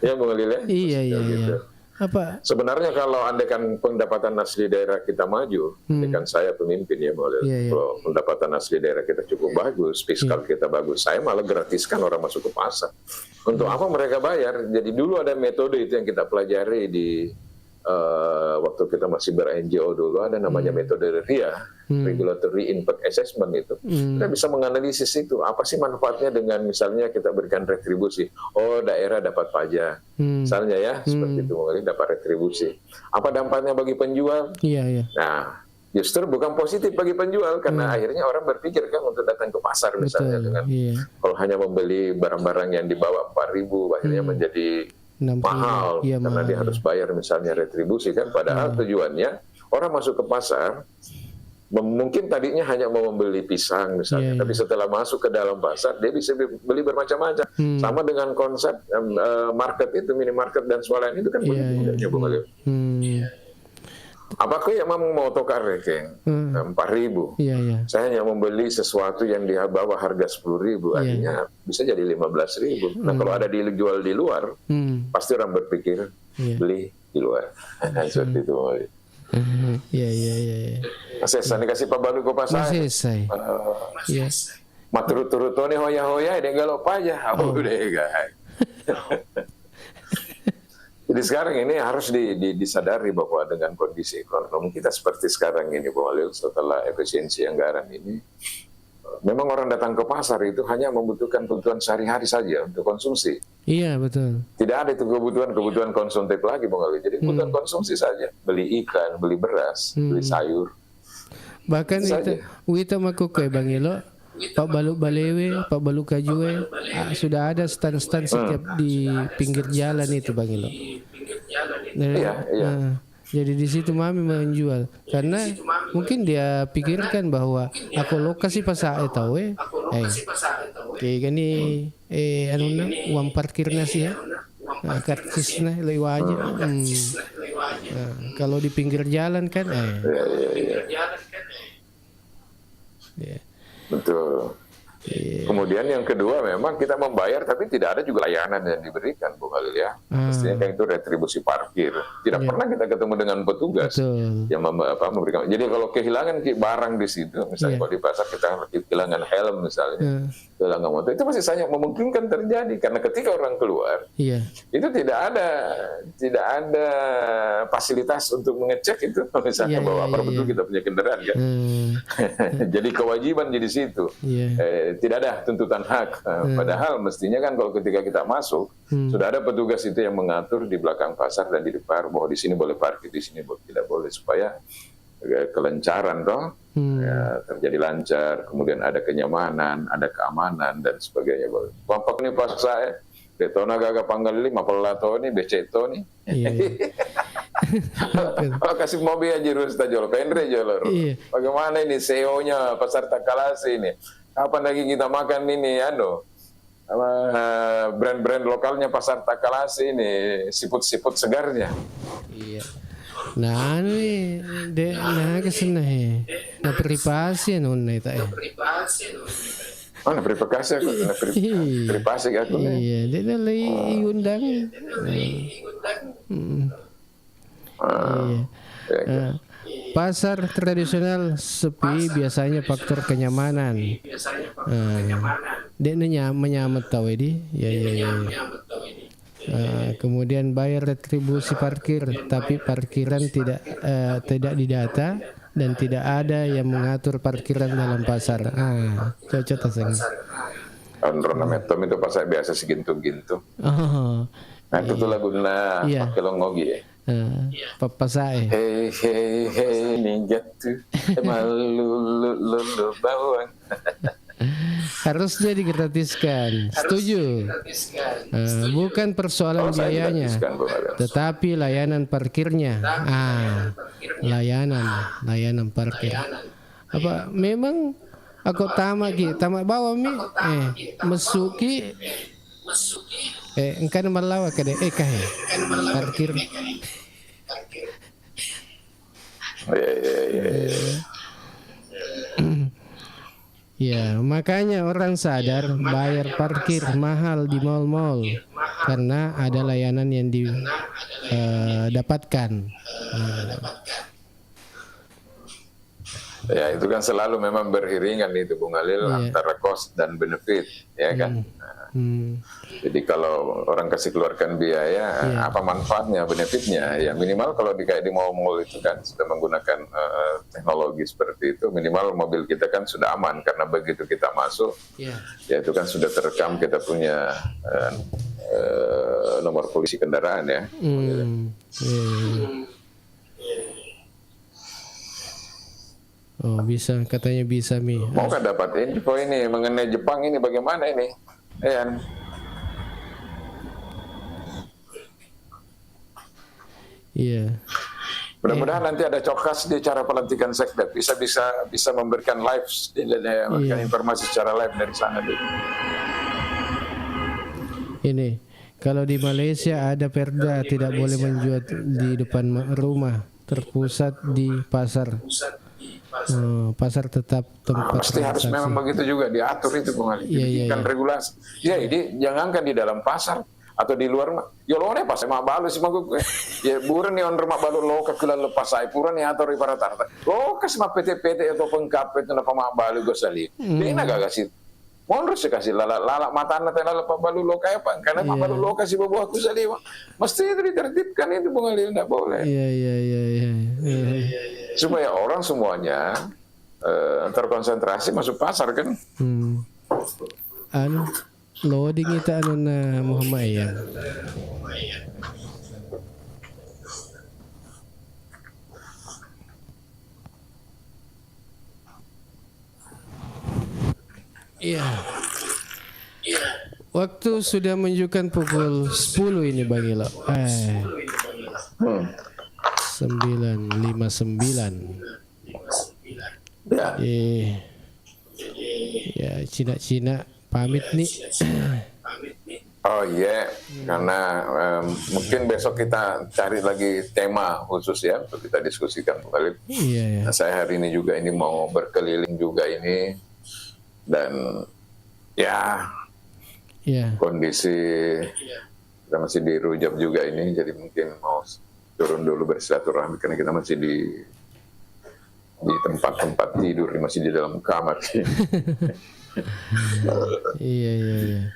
Ya Bung Alil ya. Iya. Gitu. Apa? Sebenarnya kalau andaikan pendapatan asli daerah kita maju, andaikan saya pemimpin ya Bung Alil. Kalau pendapatan asli daerah kita cukup bagus, fiskal kita bagus, saya malah gratiskan orang masuk ke pasar. Untuk apa mereka bayar? Jadi dulu ada metode itu yang kita pelajari di waktu kita masih ber-NGO dulu, ada namanya metode RIA, Regulatory Impact Assessment itu. Kita bisa menganalisis itu, apa sih manfaatnya dengan misalnya kita berikan retribusi. Oh daerah dapat pajak, misalnya ya, seperti itu mungkin dapat retribusi. Apa dampaknya bagi penjual? Iya. Nah, justru bukan positif bagi penjual karena akhirnya orang berpikir kan untuk datang ke pasar misalnya dengan kalau hanya membeli barang-barang yang di bawah 4.000 akhirnya menjadi mahal karena dia harus bayar misalnya retribusi kan, padahal tujuannya orang masuk ke pasar mungkin tadinya hanya mau membeli pisang misalnya, tapi setelah masuk ke dalam pasar dia bisa beli bermacam-macam. Sama dengan konsep market itu, minimarket dan swalayan itu kan begitu Bung Alil. Apakah yang mau tukar rekeng 4.000? Saya hanya membeli sesuatu yang di bawah harga 10.000, artinya bisa jadi 15.000. Nah kalau ada dijual di luar, pasti orang berpikir beli di luar. Seperti itu. Iya. Masih saya kasih Pak Balu ke pasar. Masih. Maturut-turut nih hoya-hoya, dia galop aja. Udah guys. Jadi sekarang ini harus disadari bahwa dengan kondisi ekonomi kita seperti sekarang ini, Bung Alil, setelah efisiensi anggaran ini, memang orang datang ke pasar itu hanya membutuhkan kebutuhan sehari-hari saja untuk konsumsi. Iya, betul. Tidak ada itu kebutuhan konsumtif lagi, Bung Alil. Jadi kebutuhan konsumsi saja. Beli ikan, beli beras, beli sayur. Bahkan itu makukoy Bang Ilo, Pak Balu Balewe, Pak Balu Kajue, sudah ada stand-stand setiap di pinggir jalan itu Bang Ilo. Iya. Jadi di situ mami menjual karena mungkin dia pikirkan bahwa aku lokasi pasar tahu kayak gini uang parkirnya sih ya. Karcisnya lewat aja. Kalau di pinggir jalan kan Betul. Kemudian yang kedua memang kita membayar tapi tidak ada juga layanan yang diberikan, Bu Khalil ya. Mestinya kan itu retribusi parkir. Tidak pernah kita ketemu dengan petugas yang memberikan. Jadi kalau kehilangan barang di situ, misalnya kalau di pasar kita kehilangan helm misalnya, kehilangan motor, itu masih sangat memungkinkan terjadi karena ketika orang keluar, itu tidak ada fasilitas untuk mengecek itu, misalnya bahwa apa betul kita punya kendaraan kan. Jadi kewajiban di situ. Tidak ada tuntutan hak. Padahal mestinya kan kalau ketika kita masuk sudah ada petugas itu yang mengatur di belakang pasar dan di depan bahwa di sini boleh parkir, di sini tidak boleh, supaya kelancaran toh terjadi lancar, kemudian ada kenyamanan, ada keamanan dan sebagainya. Kompak ini pas saya Detona gagak panggal 5 pelato nih beceto nih. Oh, kasih mobil aja terus tajol pendre jolor. Bagaimana ini CEO-nya Pasar Takalasi ini? Kapan lagi kita makan ini brand-brand lokalnya Pasar Takalasi ini, siput-siput segarnya. Iya. Nah, ini kesana na privasi nun ita na privasi aku, privasi aku. Iya, dia lagi iundang. Pasar tradisional sepi biasanya faktor kenyamanan. Dia menyamut tahu ini. Kemudian bayar retribusi parkir, tapi parkiran tidak didata dan tidak ada yang mengatur parkiran dalam pasar. Cocok taseng. Androna metom itu pasar biasa segintu-gintu. Nah itu tuh laguna pakai longogi ya. Papasai. Hey ninja tuh malu bawang. Harusnya digratiskan. Setuju. Bukan persoalan biayanya, tetapi layanan parkirnya. Layanan parkir. Apa memang aku tamak bawa mi mesuki engkan malawa kade kahe parkir. Ya, makanya orang sadar bayar parkir mahal di mal-mal karena ada layanan yang didapatkan. Ya, itu kan selalu memang beriringan itu Bung Khalil antara cost dan benefit, ya kan. Jadi kalau orang kasih keluarkan biaya, apa manfaatnya, benefitnya? Ya minimal kalau kayak di mall-mall itu kan sudah menggunakan teknologi seperti itu, minimal mobil kita kan sudah aman karena begitu kita masuk, ya itu kan sudah terekam, kita punya nomor polisi kendaraan ya. Oh bisa, katanya bisa Mi. Mau kan dapat info ini mengenai Jepang ini bagaimana ini? Iya. Mudah-mudahan nanti ada cokas di cara pelantikan sekda, bisa memberikan live, memberikan informasi secara live dari sana. Ini kalau di Malaysia ada perda tidak boleh menjual di depan rumah, terpusat di pasar. Pasar tetap tempat pasti harus memang begitu juga diatur itu Bung Ali. Kan regulasi. Ya ini jangankan di dalam pasar atau di luar mah. Ya lo ne pas mak balu sih magu. Ya buran ni on rumah balu lo ka kula lepas ai puran ni atur para tarta. Lo kas ma PT-PT atau pengkapet na mak balu go sali. Dia naga kasih. Monro sih kasih lala matana teh lala balu lo kayak apa? Karena mak balu lo kasih bawa aku sali. Mesti itu ditertibkan itu Bung Ali, enggak boleh. Iya. Supaya orang semuanya terkonsentrasi masuk pasar kan. Loading itu na Muhammad ya. Iya. Waktu sudah menunjukkan pukul 10 ini Bang Ilo. 9:59. Ya, Cina pamit nih. Oh iya, karena mungkin besok kita cari lagi tema khusus ya untuk kita diskusikan kembali. Nah, saya hari ini juga ini mau berkeliling juga ini dan Ya, Ya. kondisi kita masih di Rujab juga ini, jadi mungkin mau turun dulu bersilaturahmi karena kita masih di tempat-tempat tidur, masih di dalam kamar. Iya.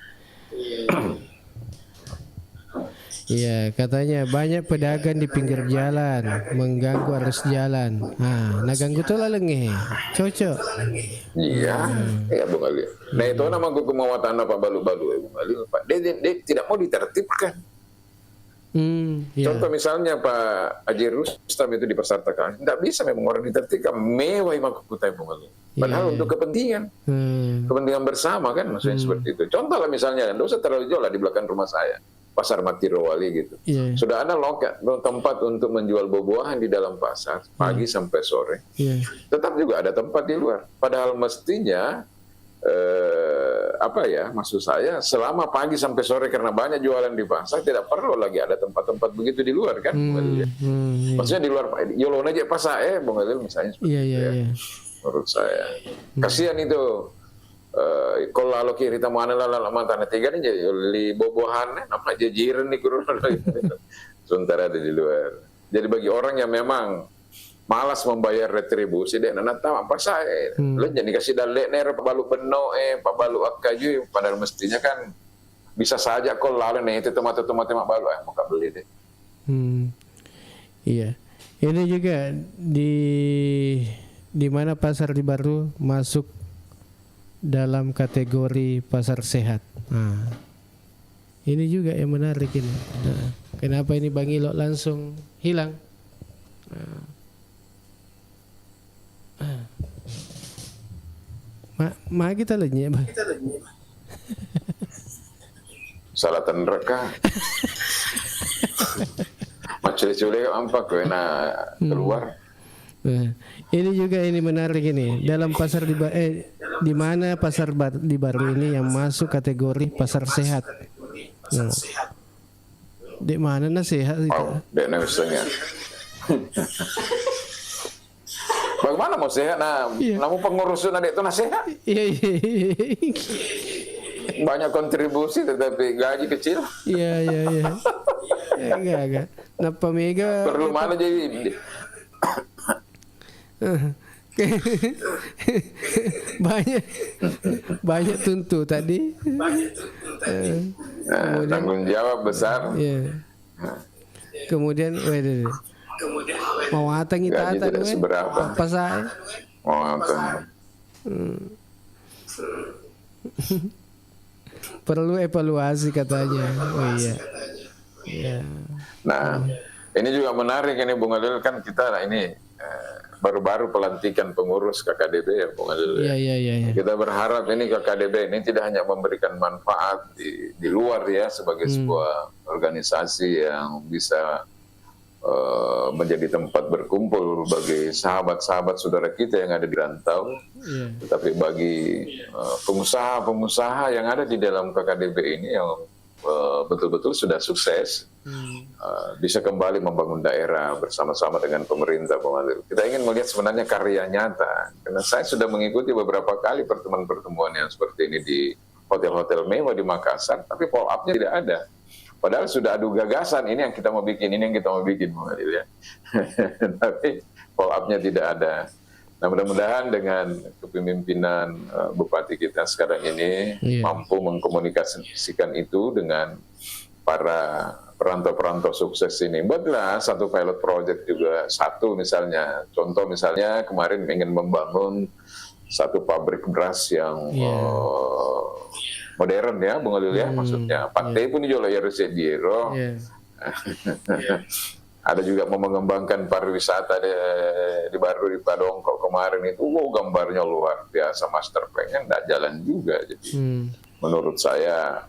Iya, katanya banyak pedagang di pinggir jalan mengganggu arus jalan. Nah ganggu tuh lah lengeh. Cocok. Iya, iya Bung Ali. Nah itu nama gue kemauan Pak Balu-Balu ya Bung Ali. Pak, dia tidak mau ditertibkan. Iya. Contoh misalnya Pak Haji Rustam itu di Pasar Takalar, tidak bisa memang orang ditertibkan, mewah Kutai Bung Ali. Padahal untuk kepentingan bersama kan, maksudnya seperti itu. Contoh lah misalnya, tidak usah terlalu jauh lah di belakang rumah saya, Pasar Matirowali gitu. Sudah ada tempat untuk menjual buah-buahan di dalam pasar pagi sampai sore. Tetap juga ada tempat di luar. Padahal mestinya maksud saya selama pagi sampai sore karena banyak jualan di pasar tidak perlu lagi ada tempat-tempat begitu di luar kan. Maksudnya di luar Yolona aja pasar Bung Adil misalnya seperti itu ya. Menurut saya kasihan itu. Kalau lalu kita mana lah mantan tiga nih jadi li buah-buahan nama jajiran nih kurun sementara ada di luar. Jadi bagi orang yang memang malas membayar retribusi deh nana tahu apa saya lo jadi kasih dalek ner Pak Balu Beno Pak Balu Akaju padahal mestinya kan bisa saja kalau lalu nih itu tomat Mak Balu mau beli deh. Iya, ini juga di mana pasar di Baru masuk dalam kategori pasar sehat. Nah, ini juga yang menarik ini. Nah, kenapa ini Bang Ilo langsung hilang? Kita lenyap. Salah tenreka. Maculi-culi ampak keluar. Ini juga ini menarik ini dalam pasar di mana pasar di Baru ini yang masuk kategori pasar sehat. Di mana sehat itu? Dek misalnya. Bagaimana mau sehat? Namun pengurus adik itu sehat. Iya. Banyak kontribusi tetapi gaji kecil. Iya. Enggak. Napa mega perlu mana jadi banyak tuntut tadi. Tanggung jawab besar. Iya. Kemudian mau atang kita apa saya? Mau atang. Perlu evaluasi katanya. Oh iya. Nah, ini juga menarik ini Bung Adil kan kita ini baru-baru pelantikan pengurus KKDB ya Bung Adil. Iya. Kita berharap ini KKDB ini tidak hanya memberikan manfaat di luar ya sebagai sebuah organisasi yang bisa menjadi tempat berkumpul bagi sahabat-sahabat saudara kita yang ada di rantau, tetapi bagi pengusaha-pengusaha yang ada di dalam KKDB ini yang betul-betul sudah sukses, bisa kembali membangun daerah bersama-sama dengan pemerintah. Kita ingin melihat sebenarnya karya nyata, karena saya sudah mengikuti beberapa kali pertemuan-pertemuan yang seperti ini di hotel-hotel mewah di Makassar, tapi follow up-nya tidak ada. Padahal sudah adu gagasan, ini yang kita mau bikin, ini yang kita mau bikin, ya. Tapi follow up-nya tidak ada. Nah mudah-mudahan dengan kepemimpinan Bupati kita sekarang ini mampu mengkomunikasikan itu dengan para perantau-perantau sukses ini. Buatlah satu pilot project juga, satu misalnya. Contoh misalnya kemarin ingin membangun satu pabrik beras yang modern ya, Bung Alil ya, maksudnya. Partai pun juga ya Residiero. Ada juga mau mengembangkan pariwisata di Baru di Padongkok kemarin itu, gambarnya luar biasa, master plan-nya nggak jalan juga. Jadi menurut saya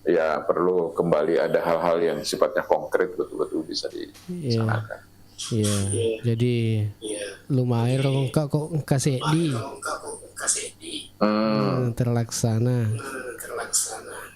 ya perlu kembali ada hal-hal yang sifatnya konkret betul-betul bisa dilaksanakan. Jadi lumayan kok kasih terlaksana.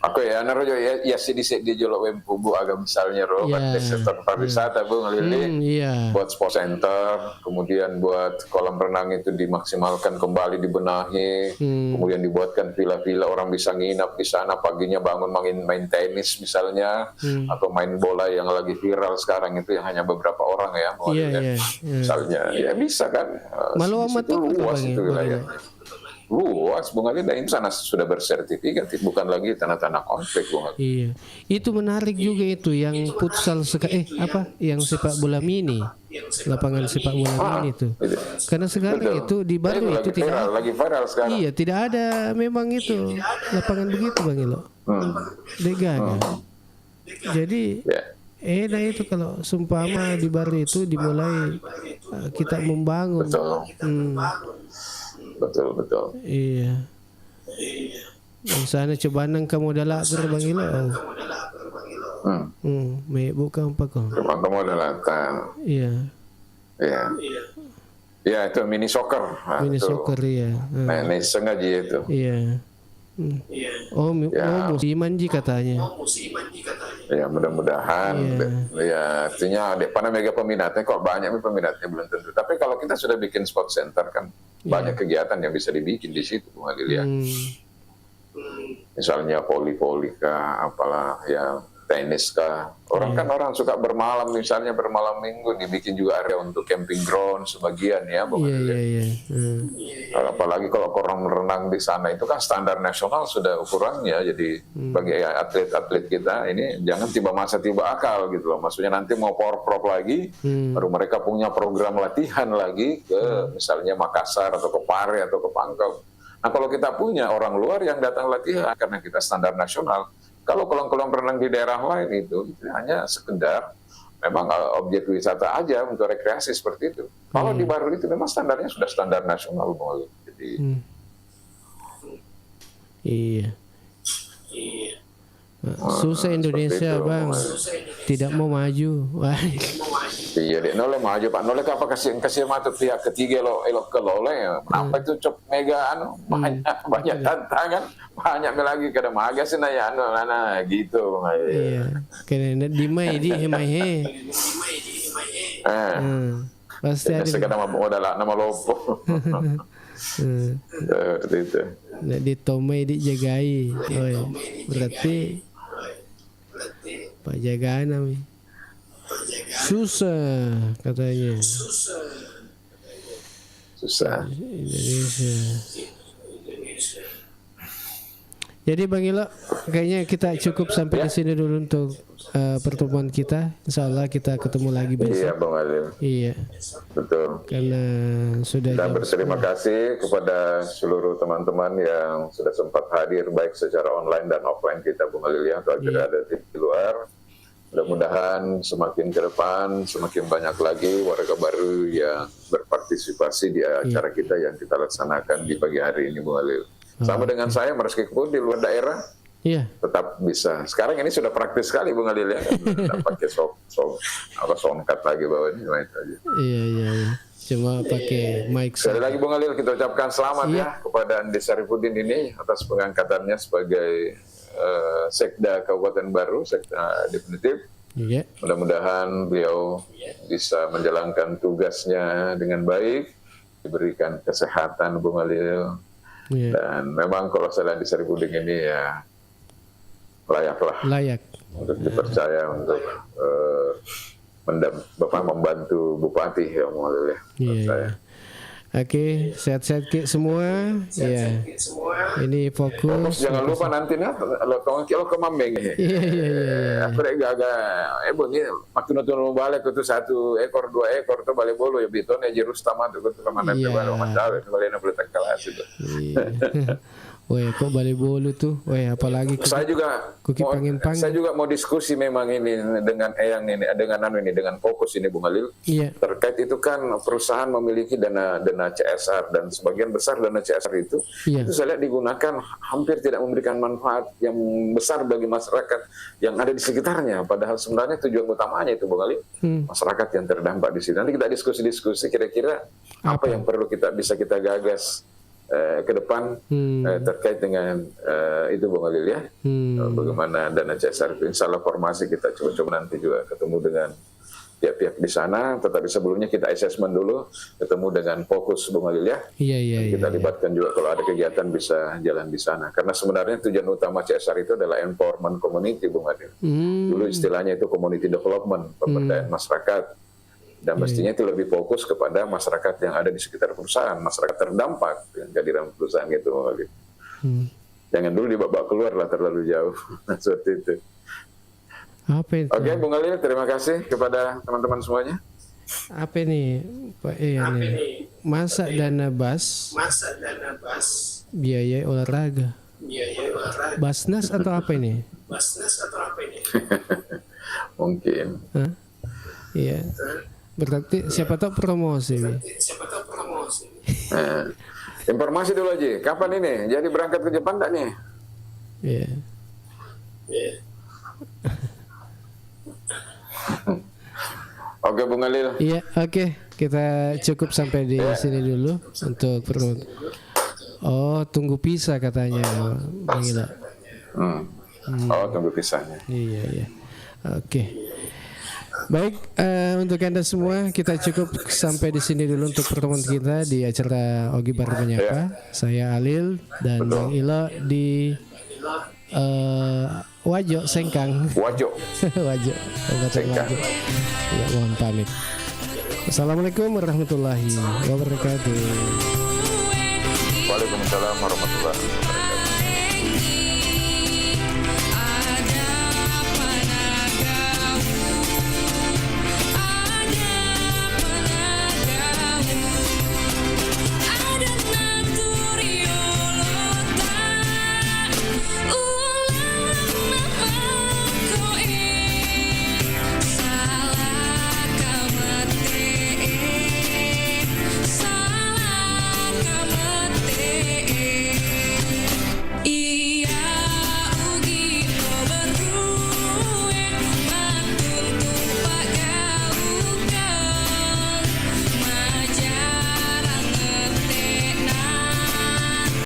Aku ya narojo ya sih di jolo wempu bu agak misalnya ro Ya. di sektor pariwisata bu ngelili Iya. buat sport center, kemudian buat kolam renang itu dimaksimalkan kembali, dibenahi, kemudian dibuatkan villa-villa orang bisa nginap di sana, paginya bangun main tenis misalnya, atau main bola yang lagi viral sekarang itu yang hanya beberapa orang ya, Iya. misalnya ya bisa kan. Malu Di amat situ tuh luas Bang, itu ya, wilayah. Luas Bung Ali, dan ini sana sudah bersertifikat, bukan lagi tanah-tanah konflik Bung Ali. Iya, itu menarik juga itu yang futsal yang sepak bola mini, lapangan sepak bola mini itu. Itu. Karena sekarang Betul. itu di Baru itu tidak, lagi viral sekarang. iya tidak ada memang itu lapangan begitu Bang Ilo. Degan. Jadi Ya. itu kalau sumpama di Baru itu dimulai kita membangun. Betul. Iya. Di sana coba nang kamu dah Bang Ilo. Bukan apa kau. Kamu udah latang. Iya. Iya. Ya itu mini soccer. Mini soccer ya. Nah, sengaja itu. Iya. Oh musiman ji katanya. Ya mudah-mudahan. Ya artinya pada mega peminatnya kok banyak peminatnya belum tentu. Tapi kalau kita sudah bikin sport center kan banyak kegiatan yang bisa dibikin di situ Bung Adil ya. Misalnya voli kah, apalah ya tenis kah. Orang suka bermalam misalnya bermalam minggu, dibikin juga area untuk camping ground sebagian ya Bung Adil. Iya. Apalagi kalau orang renang di sana itu kan standar nasional sudah ukurannya. Jadi bagi atlet-atlet kita ini jangan tiba masa tiba akal gitu loh. Maksudnya nanti mau power prop lagi, baru mereka punya program latihan lagi ke misalnya Makassar atau ke Pare atau ke Pangkep. Nah kalau kita punya orang luar yang datang latihan karena kita standar nasional, kalau kolam-kolam renang di daerah lain itu hanya sekedar memang objek wisata aja untuk rekreasi seperti itu. Kalau di Baru itu memang standarnya sudah standar nasional, jadi iya. Susah Indonesia itu, Bang. Tidak mau maju. Iya deh, noleh maju Pak. Noleh apa kasih mata pihak ketiga elok ke loleh. Apa itu cop mega banyak tantangan, banyak lagi kada maga sih ya gitu. Iya. Kena di mai di hemai. Pasti ada. Sekarang nama lopo. Seperti itu. Nak ditomai dijagai. Berarti Pak jagaan kami. Susah katanya. Susah. Indonesia. Jadi Bang Ilo, kayaknya kita cukup sampai di sini dulu untuk pertemuan kita. Insya Allah kita ketemu lagi besok. Iya Bang Adil. Iya. Betul. Karena sudah. Dan berterima kasih kepada seluruh teman-teman yang sudah sempat hadir baik secara online dan offline kita Bang Adil ya, atau ada di luar. Mudah-mudahan semakin ke depan semakin banyak lagi warga baru yang berpartisipasi di acara kita yang kita laksanakan di pagi hari ini Bung Alil. Sama dengan saya meskipun di luar daerah tetap bisa. Sekarang ini sudah praktis sekali Bung Alil ya. Tidak pakai soundcard lagi bawahnya itu aja. Iya. Cuma pakai mic. Sekali lagi Bung Alil kita ucapkan selamat ya kepada Andi Sarifuddin ini atas pengangkatannya sebagai Sekda Kabupaten Baru, Sekda definitif. Mudah-mudahan beliau bisa menjalankan tugasnya dengan baik, diberikan kesehatan Bung Alil. Dan memang kalau saya di Sarifuddin ini ya layak untuk dipercaya untuk membantu Bupati ya Bung Alil ya. Saya. Oke, sehat-sehat semua. Ya. Ini fokus. Jangan lupa nanti kalau ke Mambeng. Iya. Aku agak ini makin nonton balik itu 1 ekor 2 ekor tuh balik bolu ya biton ya jerus tamat itu kemana tuh baru mandal itu balik boleh kelas itu. Weh, kok balik bolu tuh? Weh, apalagi saya juga mau diskusi memang ini dengan Eyang ini, dengan fokus ini Bung Alil. Terkait itu kan perusahaan memiliki dana CSR dan sebagian besar dana CSR itu saya lihat digunakan hampir tidak memberikan manfaat yang besar bagi masyarakat yang ada di sekitarnya. Padahal sebenarnya tujuan utamanya itu Bung Alil, masyarakat yang terdampak di sini. Nanti kita diskusi kira-kira apa yang perlu bisa kita gagas ke depan terkait dengan itu Bung Alil ya. Bagaimana dana CSR itu, insya Allah formasi kita coba nanti juga ketemu dengan pihak-pihak di sana, tetapi sebelumnya kita assessment dulu, ketemu dengan fokus Bung Alil ya. Iya. Kita libatkan juga kalau ada kegiatan bisa jalan di sana. Karena sebenarnya tujuan utama CSR itu adalah empowerment community Bung Alil. Dulu istilahnya itu community development, pemberdayaan masyarakat. Dan mestinya itu lebih fokus kepada masyarakat yang ada di sekitar perusahaan, masyarakat terdampak yang kehadiran perusahaan gitu Bung Alil. Jangan dulu dibawa keluar lah terlalu jauh. Seperti itu. Apa itu? Oke, Bung Alil, terima kasih kepada teman-teman semuanya. Apa ini? Masa dana BAS, biaya olahraga. Basnas atau apa ini? Mungkin. Hah? Iya. Berarti siapa tahu promosi. Informasi dulu aja. Kapan ini? Jadi berangkat ke Jepang enggak nih? Iya. Oke, Bung Alil. Iya, oke. Kita cukup sampai di sini dulu untuk perut. Oh, tunggu pisah katanya, Bang Ila. Oh, tunggu pisahnya. Iya. Oke. Baik, untuk Anda semua kita cukup sampai di sini dulu untuk pertemuan kita di acara Ogi Bar Menyapa. Saya Alil dan Bang Ila di Wajo Sengkang. Wajo. Sengkang. Ya, mohon pamit. Assalamualaikum warahmatullahi wabarakatuh. Waalaikumsalam warahmatullahi wabarakatuh.